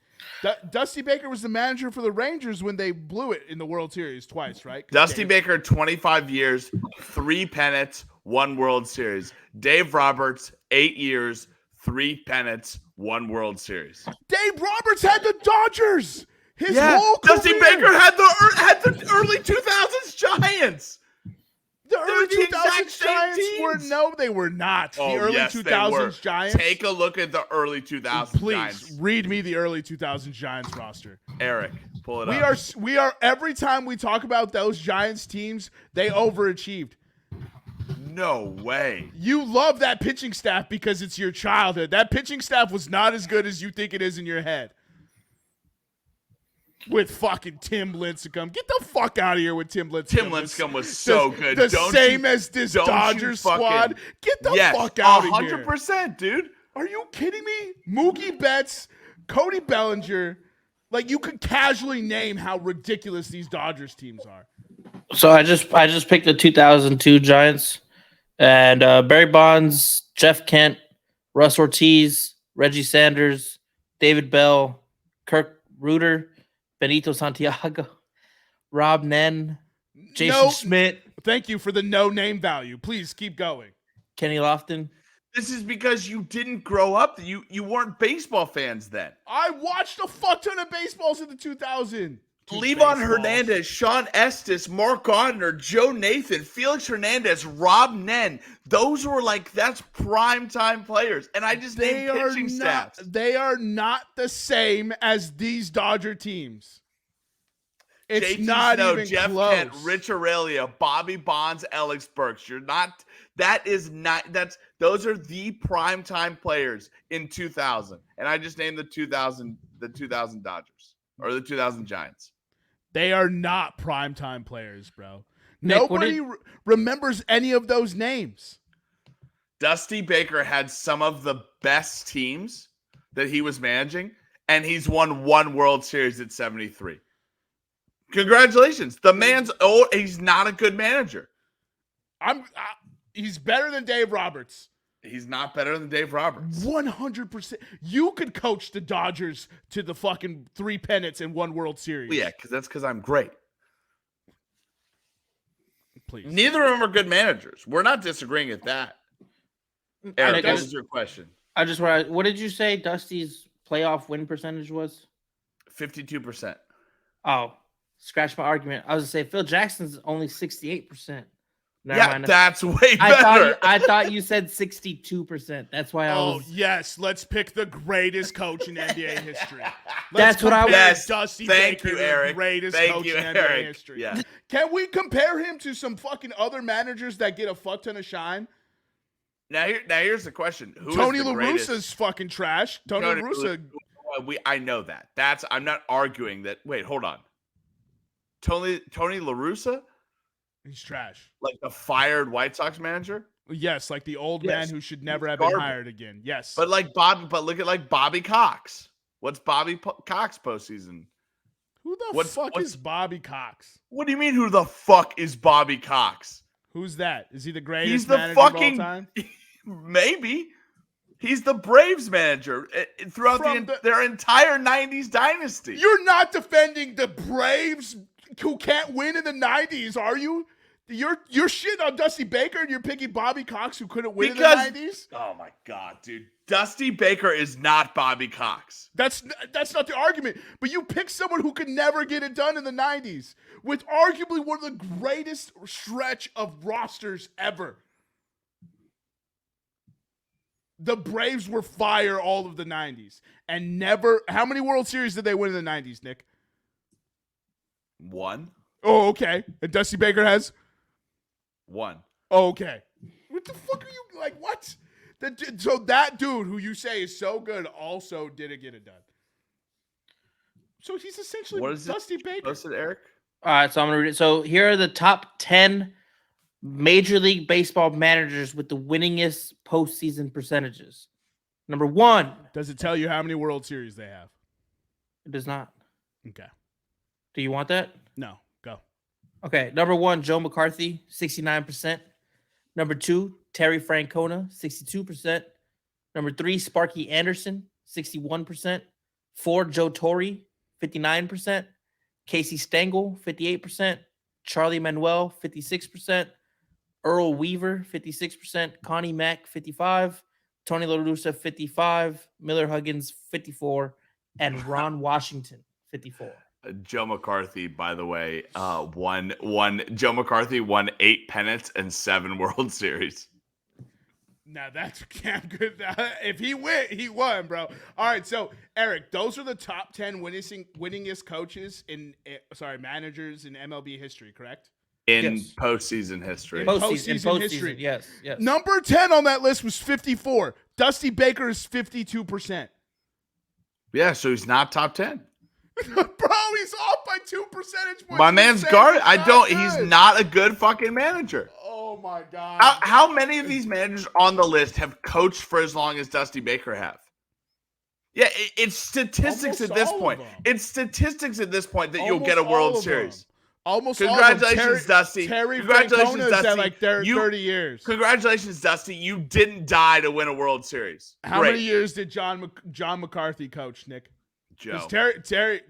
Dusty Baker was the manager for the Rangers when they blew it in the World Series twice, right?
Dusty Baker, 25 years, 3 pennants, 1 World Series. Dave Roberts, 8 years, 3 pennants, 1 World Series.
Dave Roberts had the Dodgers. His whole career.
Dusty Baker had the early 2000s Giants.
The early 2000s Giants they were not. The early 2000s Giants.
Take a look at the early 2000s Giants.
Please read me the early 2000s Giants roster.
Eric, pull it up.
We are every time we talk about those Giants teams, they overachieved.
No way.
You love that pitching staff because it's your childhood. That pitching staff was not as good as you think it is in your head. With fucking Tim Lincecum. Get the fuck out of here with Tim Lincecum.
Tim Lincecum was so good.
The same as this Dodgers squad. Get the fuck out of here.
100%, dude.
Are you kidding me? Mookie Betts, Cody Bellinger. Like, you could casually name how ridiculous these Dodgers teams are.
So I just picked the 2002 Giants. And Barry Bonds, Jeff Kent, Russ Ortiz, Reggie Sanders, David Bell, Kirk Ruder, Benito Santiago, Rob Nen, Jason Schmidt.
Thank you for the no name value. Please keep going.
Kenny Lofton.
This is because you didn't grow up. You weren't baseball fans then.
I watched a fuck ton of baseballs in the 2000s.
Levon Hernandez, Sean Estes, Mark Gardner, Joe Nathan, Felix Hernandez, Rob Nen. Those were that's primetime players. And I just named pitching stats.
They are not the same as these Dodger teams. It's
JT
not
Snow,
even
Jeff
close.
Kent, Rich Aurelia, Bobby Bonds, Alex Burks. Those are the primetime players in 2000. And I just named the 2000 Dodgers or the 2000 Giants.
They are not primetime players, bro.
Nick,
Nobody remembers any of those names.
Dusty Baker had some of the best teams that he was managing, and he's won one World Series at 73. Congratulations. The man's old. He's not a good manager.
He's better than Dave Roberts.
He's not better than Dave Roberts.
100%. You could coach the Dodgers to the fucking 3 pennants and 1 World Series.
Well, yeah, because I'm great.
Please.
Neither of them are good managers. We're not disagreeing at that. Eric, what was your question?
What did you say Dusty's playoff win percentage was?
52%.
Oh, scratch my argument. I was going to say Phil Jackson's only 68%.
That's way better.
I thought you said 62%. That's why I was.
Oh, yes. Let's pick the greatest coach in NBA history.
That's what I was.
Yes.
Dusty
Thank
Baker,
you, Eric.
the greatest
Thank
coach
you,
in NBA
Eric.
history.
Yeah.
Can we compare him to some fucking other managers that get a fuck ton of shine?
Now here's the question. Who
Tony
is the
La
greatest?
Russa's fucking trash. Tony La Russa.
I know that. I'm not arguing that. Wait, hold on. Tony La Russa?
He's trash.
Like the fired White Sox manager?
Yes, like the old man who should never have
garbage.
been hired again. Yes.
But look at Bobby Cox. What's Bobby Cox postseason?
Who the fuck is Bobby Cox?
What do you mean who the fuck is Bobby Cox?
Who's that? Is he the greatest
He's the
manager
fucking
of all time?
Maybe. He's the Braves manager throughout their entire 90s dynasty.
You're not defending the Braves who can't win in the 90s, are you? You're shit on Dusty Baker and you're picking Bobby Cox who couldn't win in the 90s?
Oh my God, dude. Dusty Baker is not Bobby Cox.
That's not the argument. But you pick someone who could never get it done in the 90s with arguably one of the greatest stretch of rosters ever. The Braves were fire all of the 90s and never. How many World Series did they win in the 90s, Nick?
1.
Oh, okay. And Dusty Baker has
1.
Oh, okay. What the fuck are you like? What? So that dude who you say is so good also didn't get it done. So he's essentially Dusty Baker.
Posted, Eric?
All right, so I'm gonna read it. So here are the top 10 Major League Baseball managers with the winningest postseason percentages. Number 1.
Does it tell you how many World Series they have?
It does not.
Okay.
Do you want that?
No. Go.
Okay. Number 1, Joe McCarthy, 69%. Number 2, Terry Francona, 62%. Number 3, Sparky Anderson, 61%. 4, Joe Torre, 59%. Casey Stengel, 58%. Charlie Manuel, 56%. Earl Weaver, 56%. Connie Mack, 55%. Tony La Russa, 55%. Miller Huggins, 54%. And Ron Washington, 54%.
Joe McCarthy, by the way, Joe McCarthy won 8 pennants and 7 World Series.
Now that's damn good. If he won, bro. All right, so Eric, those are the top 10 winningest coaches managers in MLB history, correct?
In postseason history.
Postseason history.
Yes.
Number 10 on that list was 54. Dusty Baker is 52%.
Yeah, so he's not top 10.
Bro, he's off by 2 percentage points.
My man's guard. He's not a good fucking manager.
Oh my God.
How many of these managers on the list have coached for as long as Dusty Baker have? Yeah, it's statistics
Almost
at this
all
point.
of them.
It's statistics at this point that you'll
Almost
get a
all
World
of
Series.
Almost
Congratulations,
all of them.
Dusty.
Terry
Congratulations,
Francona's
Dusty.
at like 30 years.
Congratulations, Dusty. You didn't die to win a World Series.
How
Great.
many years did John McCarthy coach, Nick?
Joe.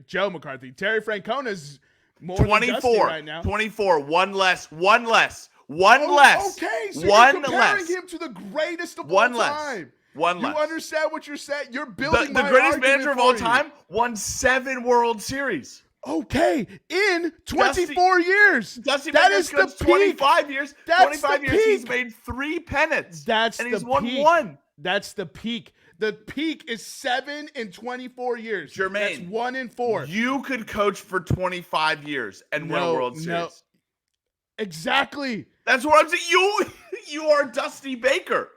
Joe McCarthy. Terry Francona's more
24
than Dusty right now.
24. One less.
Okay, so
one
you're comparing
less.
him to the greatest of
One
all
less.
time.
One less.
You understand what you're saying? You're building
The
my
greatest
argument
manager of
for
all
you.
time won 7 World Series.
Okay, in 24 years.
Dusty
That
Baker's
is the
coached
peak.
25 years.
That's
25
the
years, he's
peak.
made 3 pennants.
That's
and
the
he's won
peak.
1.
That's the peak. The peak is 7 in 24 years.
Jermaine,
that's 1 in 4.
You could coach for 25 years and win a World Series.
No. Exactly.
That's what I'm saying. You are Dusty Baker.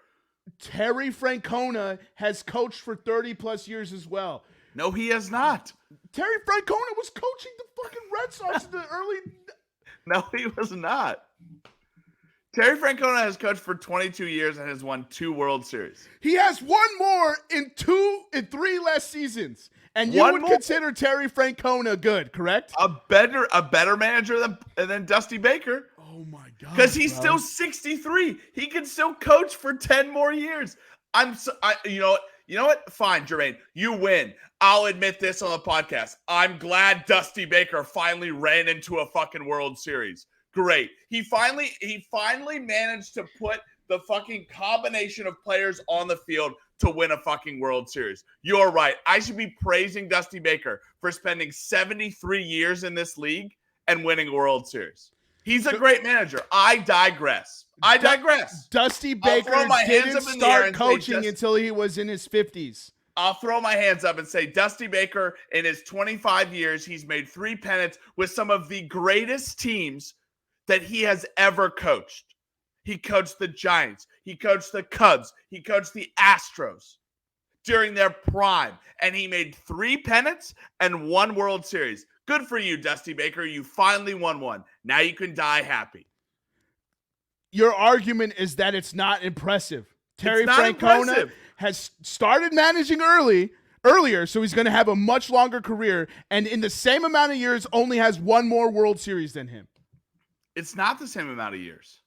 Terry Francona has coached for 30 plus years as well.
No, he has not.
Terry Francona was coaching the fucking Red Sox in the early.
No, he was not. Terry Francona has coached for 22 years and has won 2 World Series.
He has one more in 3 less seasons. And you
One
would
more?
consider Terry Francona good, correct?
A better manager than Dusty Baker.
Oh my God.
Because he's still 63. He can still coach for 10 more years. You know what? Fine, Jermaine. You win. I'll admit this on the podcast. I'm glad Dusty Baker finally ran into a fucking World Series. Great. He finally managed to put the fucking combination of players on the field to win a fucking World Series. You're right. I should be praising Dusty Baker for spending 73 years in this league and winning a World Series. He's a great manager. I digress.
Dusty
I'll
Baker
throw my hands
didn't
up in the air
start
and say
coaching until he was in his 50s.
I'll throw my hands up and say Dusty Baker, in his 25 years, he's made 3 pennants with some of the greatest teams that he has ever coached. He coached the Giants. He coached the Cubs. He coached the Astros during their prime. And he made 3 pennants and 1 World Series. Good for you, Dusty Baker. You finally won one. Now you can die happy.
Your argument is that it's not impressive. Terry
not
Francona
impressive.
has started managing earlier, so he's going to have a much longer career, and in the same amount of years only has 1 more World Series than him.
It's not the same amount of years.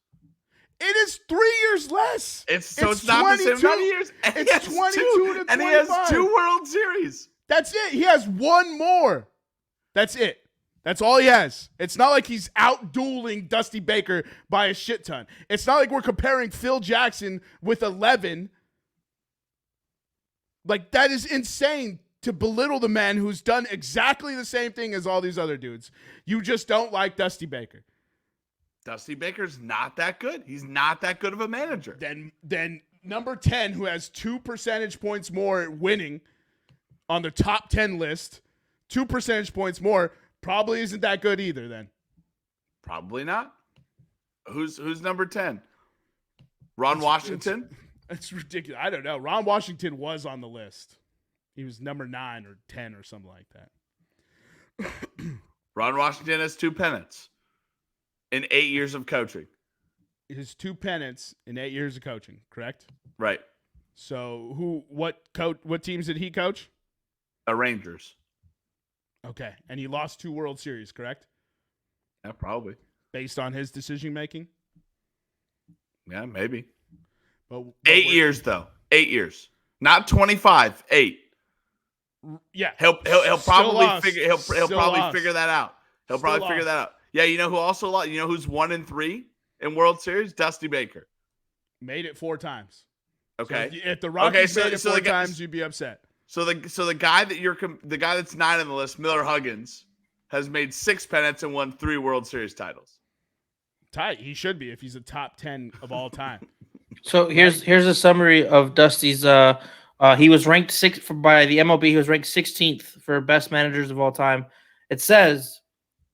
It is 3 years less.
It's not the same amount of years. And
It's 22 to 25.
And he has 2 World Series.
That's it. He has 1 more. That's it. That's all he has. It's not like he's out dueling Dusty Baker by a shit ton. It's not like we're comparing Phil Jackson with 11. Like, that is insane to belittle the man who's done exactly the same thing as all these other dudes. You just don't like Dusty Baker.
Dusty Baker's not that good. He's not that good of a manager.
Then number 10, who has 2 percentage points more at winning on the top 10 list, 2 percentage points more, probably isn't that good either then.
Probably not. Who's number 10? Ron Washington?
It's ridiculous. I don't know. Ron Washington was on the list. He was number 9 or 10 or something like that.
Ron Washington has 2 pennants in 8 years of coaching.
His 2 pennants in 8 years of coaching, correct?
Right.
So what teams did he coach?
The Rangers.
Okay. And he lost 2 World Series, correct?
Yeah, probably.
Based on his decision making?
Yeah, maybe.
But
8 years though. 8 years. Not 25, 8.
Yeah.
He'll probably figure he'll
Still
probably
lost.
figure that out. He'll
Still
probably figure that out. Yeah, you know who also lost? You know who's 1-3 in World Series? Dusty Baker.
Made it 4 times.
Okay.
So if the Rockies made it 4
the guy-
times, you'd be upset.
So the guy the guy that's 9 on the list, Miller Huggins, has made 6 pennants and won 3 World Series titles.
Tight. He should be if he's a top 10 of all time.
So here's a summary of Dusty's. He was ranked by the MLB. He was ranked 16th for best managers of all time. It says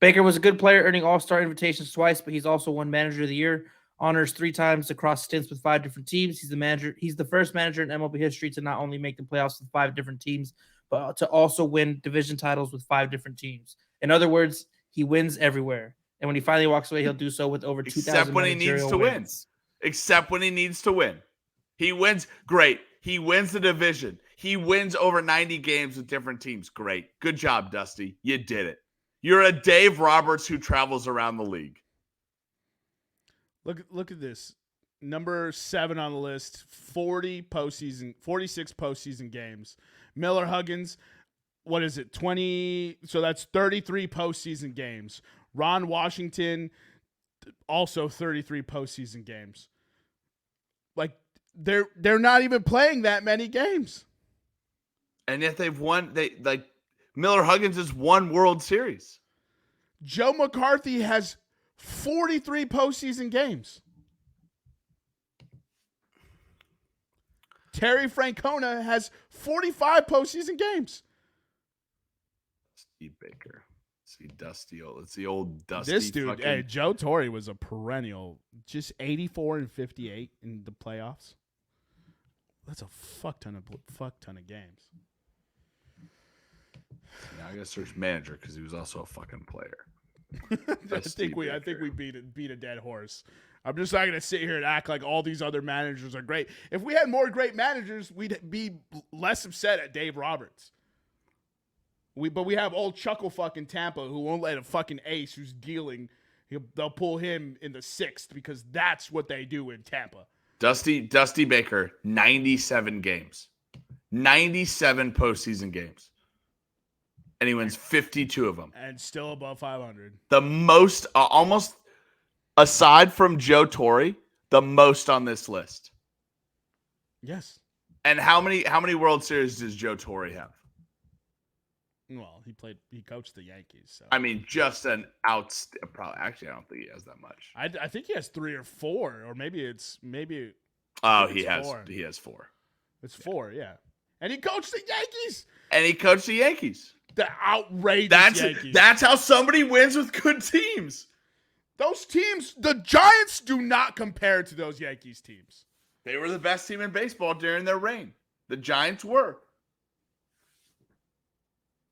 Baker was a good player, earning All-Star invitations twice, but he's also won Manager of the Year honors 3 times across stints with 5 different teams. He's the first manager in MLB history to not only make the playoffs with 5 different teams, but to also win division titles with 5 different teams. In other words, he wins everywhere. And when he finally walks away, he'll do so with over 2,000
Except when he needs to win. Except when he needs to win. He wins. Great. He wins the division. He wins over 90 games with different teams. Great. Good job, Dusty. You did it. You're a Dave Roberts who travels around the league.
Look at this. Number 7 on the list, 46 postseason games. Miller Huggins, what is it, 20? So that's 33 postseason games. Ron Washington, also 33 postseason games. Like, they're not even playing that many games.
And yet they've won. Miller Huggins has won World Series.
Joe McCarthy has 43 postseason games. Terry Francona has 45 postseason games.
Steve Baker. See Dusty. It's the old Dusty.
This dude, hey, Joe Torre was a perennial, just 84 and 58 in the playoffs. That's a fuck ton of games.
Now I gotta search manager because he was also a fucking player.
I think we beat a dead horse. I'm just not gonna sit here and act like all these other managers are great. If we had more great managers, we'd be less upset at Dave Roberts. But we have old Chuckle fucking Tampa who won't let a fucking ace who's dealing. They'll pull him in the 6th because that's what they do in Tampa.
Dusty Baker, 97 games, 97 postseason games. And he wins 52 of them.
And still above 500.
The most, almost aside from Joe Torre, the most on this list.
Yes.
And how many World Series does Joe Torre have?
Well, he coached the Yankees. So
I mean, just an probably. Actually, I don't think he has that much.
I think he has 3 or 4, or maybe it's.
Oh, he has
4.
He has 4.
It's 4, yeah. And he coached the Yankees. The outrageous Yankees.
That's how somebody wins with good teams.
Those teams, the Giants do not compare to those Yankees teams.
They were the best team in baseball during their reign. The Giants were.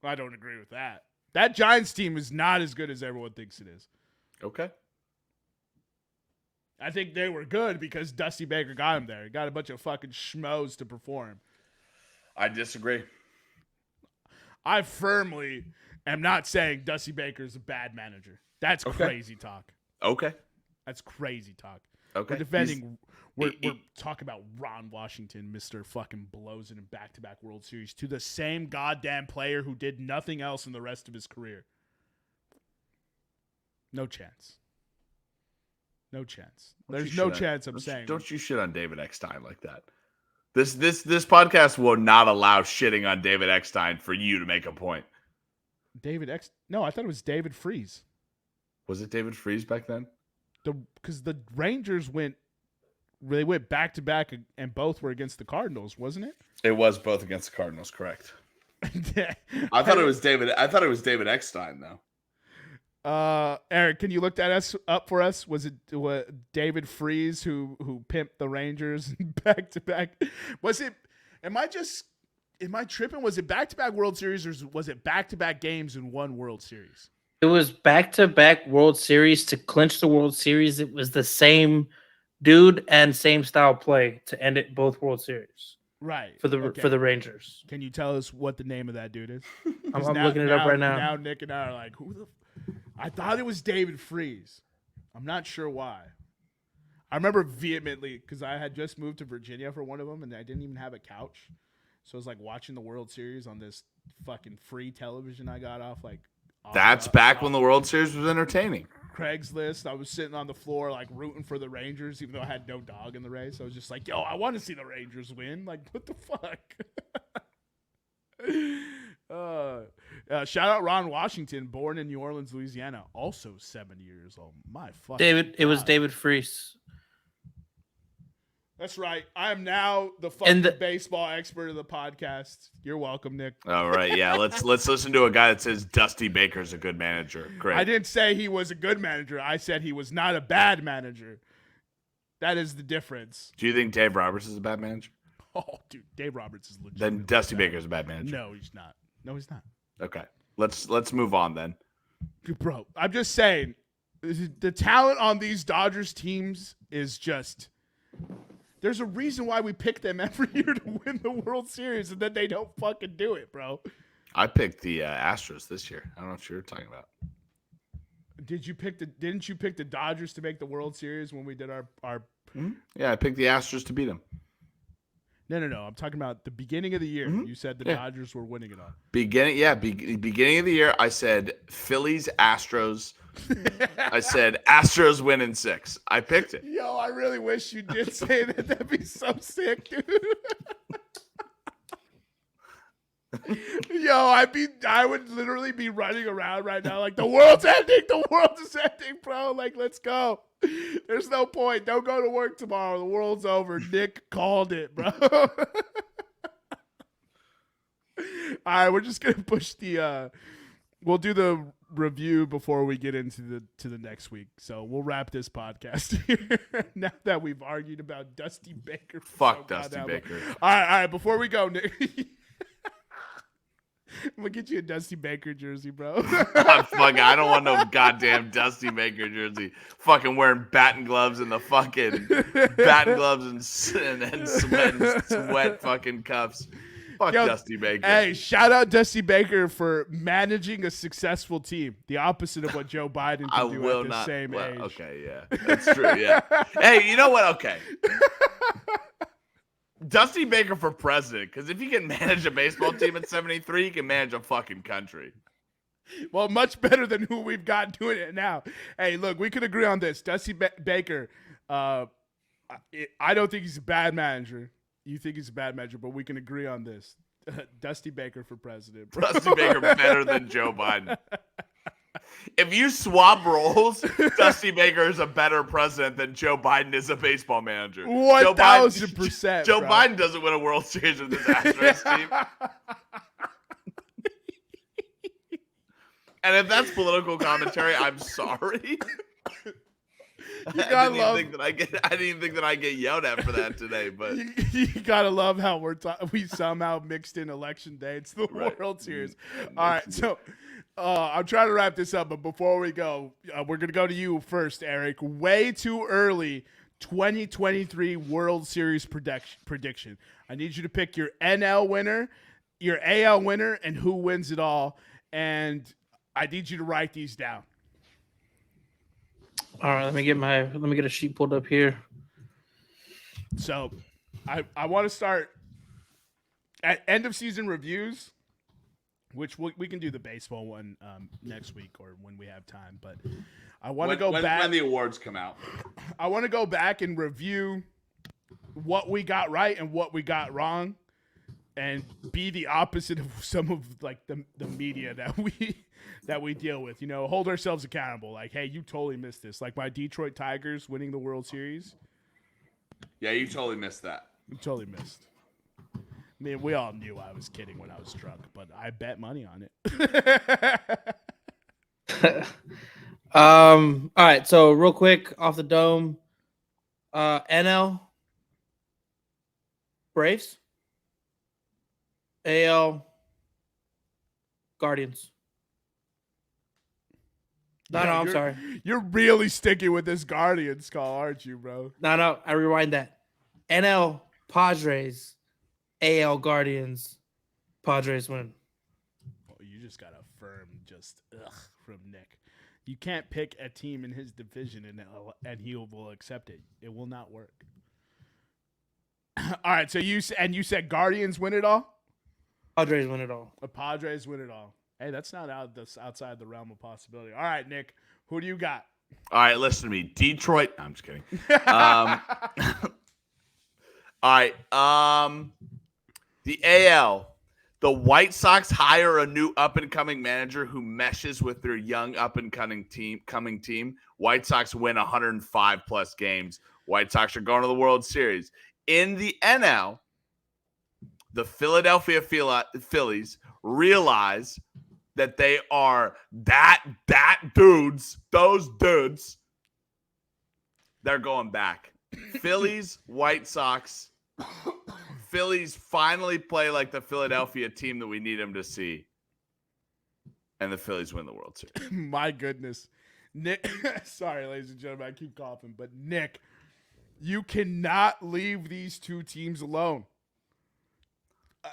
I don't agree with that. That Giants team is not as good as everyone thinks it is.
Okay.
I think they were good because Dusty Baker got him there. He got a bunch of fucking schmoes to perform.
I disagree.
I firmly am not saying Dusty Baker is a bad manager. That's crazy talk.
Okay.
That's crazy talk.
Okay.
We're defending. We're talking about Ron Washington, Mr. fucking blows it in back-to-back World Series to the same goddamn player who did nothing else in the rest of his career. No chance. No chance. There's no chance I'm saying.
Don't you shit on David Eckstein like that. This podcast will not allow shitting on David Eckstein for you to make a point.
No, I thought it was David Freese.
Was it David Freese back then?
Because the Rangers went back to back and both were against the Cardinals, wasn't it?
It was both against the Cardinals, correct. I thought it was David Eckstein though.
Eric, can you look that up for us? Was it David Freese who pimped the Rangers back to back? Was it? Am I tripping? Was it back to back World Series or was it back to back games in one World Series?
It was back-to-back World Series to clinch the World Series. It was the same dude and same style play to end it both World Series.
Right.
For the Rangers.
Can you tell us what the name of that dude is?
I'm looking it up right now.
Now Nick and I are like, I thought it was David Freese. I'm not sure why. I remember vehemently because I had just moved to Virginia for one of them and I didn't even have a couch. So I was like watching the World Series on this fucking free television I got off
That's back when the World Series was entertaining.
Craigslist. I was sitting on the floor like rooting for the Rangers, even though I had no dog in the race. I was just like, yo, I want to see the Rangers win. Like, what the fuck? Shout out Ron Washington, born in New Orleans, Louisiana, also 70 years old. My fucking
It was David Freese.
That's right. I am now the fucking baseball expert of the podcast. You're welcome, Nick.
All right, yeah. Let's listen to a guy that says Dusty Baker's a good manager. Great.
I didn't say he was a good manager. I said he was not a bad manager. That is the difference.
Do you think Dave Roberts is a bad manager?
Oh, dude, Dave Roberts is legit.
Then Dusty Baker's a bad manager.
No, he's not. No, he's not.
Okay. Let's move on then.
Bro, I'm just saying the talent on these Dodgers teams is just. There's a reason why we pick them every year to win the World Series, and then they don't fucking do it, bro.
I picked the Astros this year. I don't know what you're talking about.
Didn't you pick the Dodgers to make the World Series when we did our
Mm-hmm. Yeah, I picked the Astros to beat them.
No. I'm talking about the beginning of the year.
Mm-hmm.
You said the Dodgers were winning it all.
Beginning of the year, I said Phillies, Astros. I said Astros win in 6. I picked it.
Yo, I really wish you did say that. That'd be so sick, dude. Yo, I would literally be running around right now like the world's ending. The world is ending, bro. Like, let's go. There's no point. Don't go to work tomorrow. The world's over. Nick called it, bro. All right, we're just gonna push the. We'll do the review before we get into the next week. So we'll wrap this podcast here now that we've argued about Dusty Baker.
Fuck Dusty Baker.
All right. Before we go, Nick. I'm gonna get you a Dusty Baker jersey, bro.
I don't want no goddamn Dusty Baker jersey. Fucking wearing batting gloves and sweat fucking cuffs. Fuck
Yo,
Dusty Baker.
Hey, shout out Dusty Baker for managing a successful team. The opposite of what Joe Biden can do at the same age.
Okay, yeah, that's true. Yeah. Hey, you know what? Okay. Dusty Baker for president, because if he can manage a baseball team at 73, he can manage a fucking country.
Well, much better than who we've got doing it now. Hey, look, we could agree on this. Dusty Baker, I don't think he's a bad manager. You think he's a bad manager, but we can agree on this. Dusty Baker for president.
Dusty Baker better than Joe Biden. If you swap roles, Dusty Baker is a better president than Joe Biden is a baseball manager.
1,000%.
Joe Biden doesn't win a World Series with his Astros team. And if that's political commentary, I'm sorry. I didn't even think that I get yelled at for that today. But
you gotta love how we somehow mixed in election day. It's the World Series. All right, so. I'm trying to wrap this up, but before we go, we're going to go to you first, Eric. Way too early 2023 World Series prediction. I need you to pick your NL winner, your AL winner, and who wins it all. And I need you to write these down.
All right, let me get a sheet pulled up here.
So I want to start at end of season reviews. Which we can do the baseball one next week or when we have time. But I want to go back.
When the awards come out.
I want to go back and review what we got right and what we got wrong and be the opposite of some of like the media that we deal with. You know, hold ourselves accountable. Like, hey, you totally missed this. Like my Detroit Tigers winning the World Series.
Yeah, you totally missed that.
You totally missed. I mean, we all knew I was kidding when I was drunk, but I bet money on
it. All right, so real quick off the dome, NL Braves, AL Guardians. No, I'm sorry.
You're really sticking with this Guardians call, aren't you, bro?
No, I rewind that. NL Padres. AL Guardians, Padres win.
Oh, you just got a firm from Nick. You can't pick a team in his division and he will accept it. It will not work. All right, so you said Guardians win it all?
Padres win it all.
The Padres win it all. Hey, that's not outside the realm of possibility. All right, Nick, who do you got?
All right, listen to me. Detroit. I'm just kidding. All right. The AL, the White Sox hire a new up-and-coming manager who meshes with their young up-and-coming team. White Sox win 105-plus games. White Sox are going to the World Series. In the NL, the Philadelphia Phillies realize that they are those dudes. They're going back. Phillies, White Sox. Phillies finally play like the Philadelphia team that we need them to see. And the Phillies win the World Series.
My goodness. Nick, sorry, ladies and gentlemen, I keep coughing, but Nick, you cannot leave these two teams alone.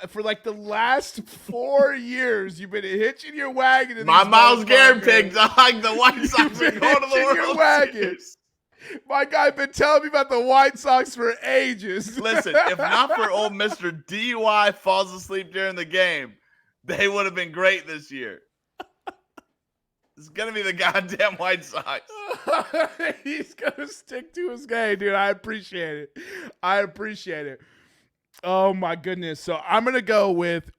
For like the last 4 years, you've been hitching your wagon.
My Myles Garrett pick, dog. The White Sox been going to the World Series.
My guy been telling me about the White Sox for ages.
Listen, if not for old Mr. DUI falls asleep during the game, they would have been great this year. It's going to be the goddamn White Sox.
He's going to stick to his game, dude. I appreciate it. Oh, my goodness. So I'm going to go with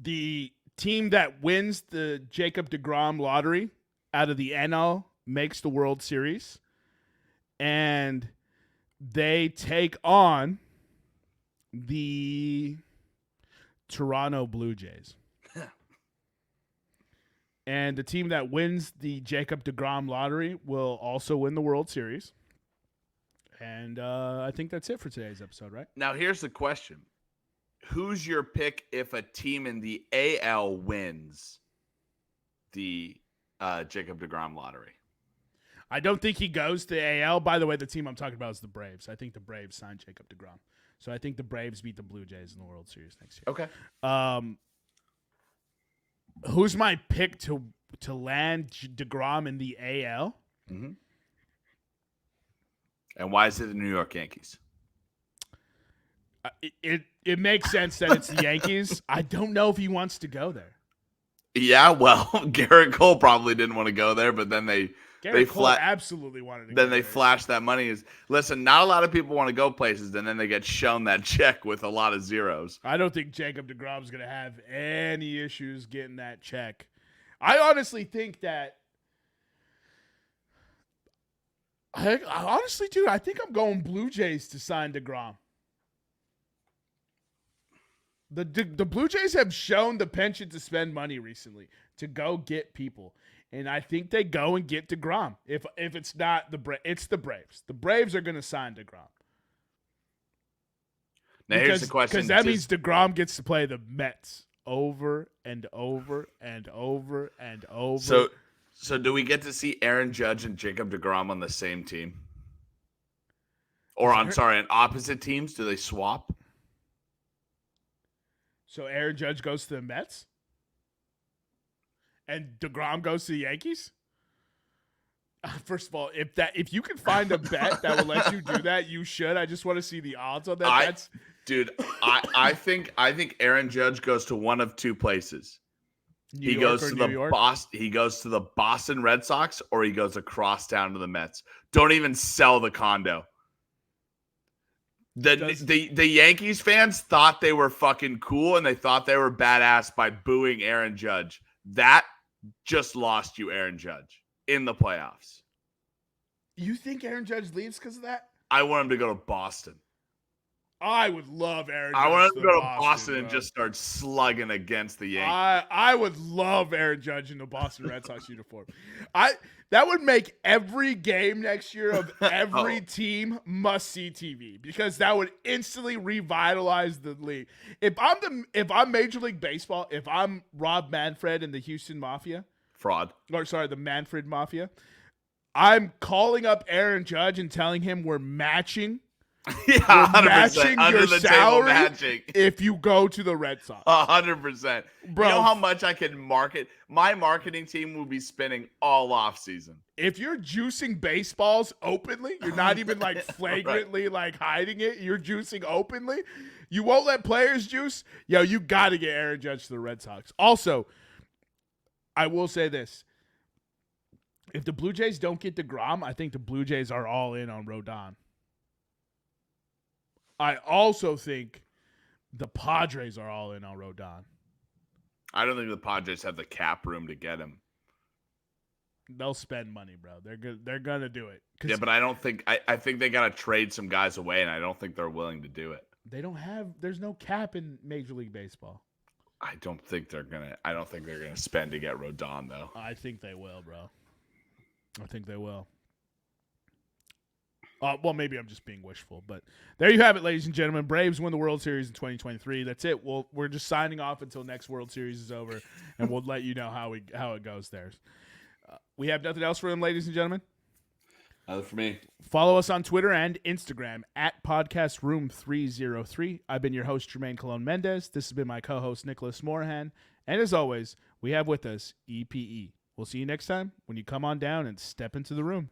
the team that wins the Jacob deGrom lottery out of the NL makes the World Series. And they take on the Toronto Blue Jays. And the team that wins the Jacob deGrom lottery will also win the World Series. And I think that's it for today's episode, right?
Now, here's the question. Who's your pick if a team in the AL wins the Jacob deGrom lottery?
I don't think he goes to AL. By the way, the team I'm talking about is the Braves. I think the Braves signed Jacob deGrom. So I think the Braves beat the Blue Jays in the World Series next year.
Okay.
Who's my pick to land deGrom in the AL?
Mm-hmm. And why is it the New York Yankees?
It makes sense that it's the Yankees. I don't know if he wants to go there.
Yeah, well, Garrett Cole probably didn't want to go there, but then they
absolutely wanted to go
then they
there.
flashed that money. Listen, not a lot of people want to go places, and then they get shown that check with a lot of zeros.
I don't think Jacob deGrom's going to have any issues getting that check. I honestly think that I think I'm going Blue Jays to sign deGrom. The Blue Jays have shown the penchant to spend money recently to go get people. And I think they go and get deGrom. If it's not it's the Braves. The Braves are going to sign deGrom.
Now here's the question.
Because that means deGrom gets to play the Mets over and over and over and over.
So do we get to see Aaron Judge and Jacob deGrom on the same team? Or on opposite teams? Do they swap?
So Aaron Judge goes to the Mets? And deGrom goes to the Yankees? First of all, if you can find a bet that will let you do that, you should. I just want to see the odds on that.
I think Aaron Judge goes to one of two places. He goes to the Boston Red Sox, or he goes across town to the Mets. Don't even sell the condo. The Yankees fans thought they were fucking cool, and they thought they were badass by booing Aaron Judge. That just lost you Aaron Judge in the playoffs.
You think Aaron Judge leaves because of that?
I want him to go to Boston.
I would love Aaron Judge.
I want him to go to Boston and just start slugging against the Yankees.
I would love Aaron Judge in the Boston Red Sox uniform. That would make every game next year of every team must-see TV, because that would instantly revitalize the league. If I'm Major League Baseball, if I'm Rob Manfred and the Houston Mafia, the Manfred Mafia, I'm calling up Aaron Judge and telling him we're matching.
Yeah, 100%.
Matching
Under
your
the
salary
table matching.
If you go to the Red Sox.
100%.
Bro,
you know how much I can market? My marketing team will be spinning all off season.
If you're juicing baseballs openly, you're not even like flagrantly like hiding it. You're juicing openly. You won't let players juice. Yo, you got to get Aaron Judge to the Red Sox. Also, I will say this. If the Blue Jays don't get deGrom, I think the Blue Jays are all in on Rodon. I also think the Padres are all in on Rodon.
I don't think the Padres have the cap room to get him.
They'll spend money, bro. They're gonna do it.
Yeah, but I don't think I think they gotta trade some guys away, and I don't think they're willing to do it.
There's no cap in Major League Baseball.
I don't think they're gonna spend to get Rodon, though.
I think they will, bro. I think they will. Well, maybe I'm just being wishful, but there you have it, ladies and gentlemen. Braves win the World Series in 2023. That's it. We're just signing off until next World Series is over, and we'll let you know how it goes there. We have nothing else for them, ladies and gentlemen?
For me.
Follow us on Twitter and Instagram at Podcast Room303. I've been your host, Jermaine Colon Mendez. This has been my co-host, Nicholas Morahan. And as always, we have with us EPE. We'll see you next time when you come on down and step into the room.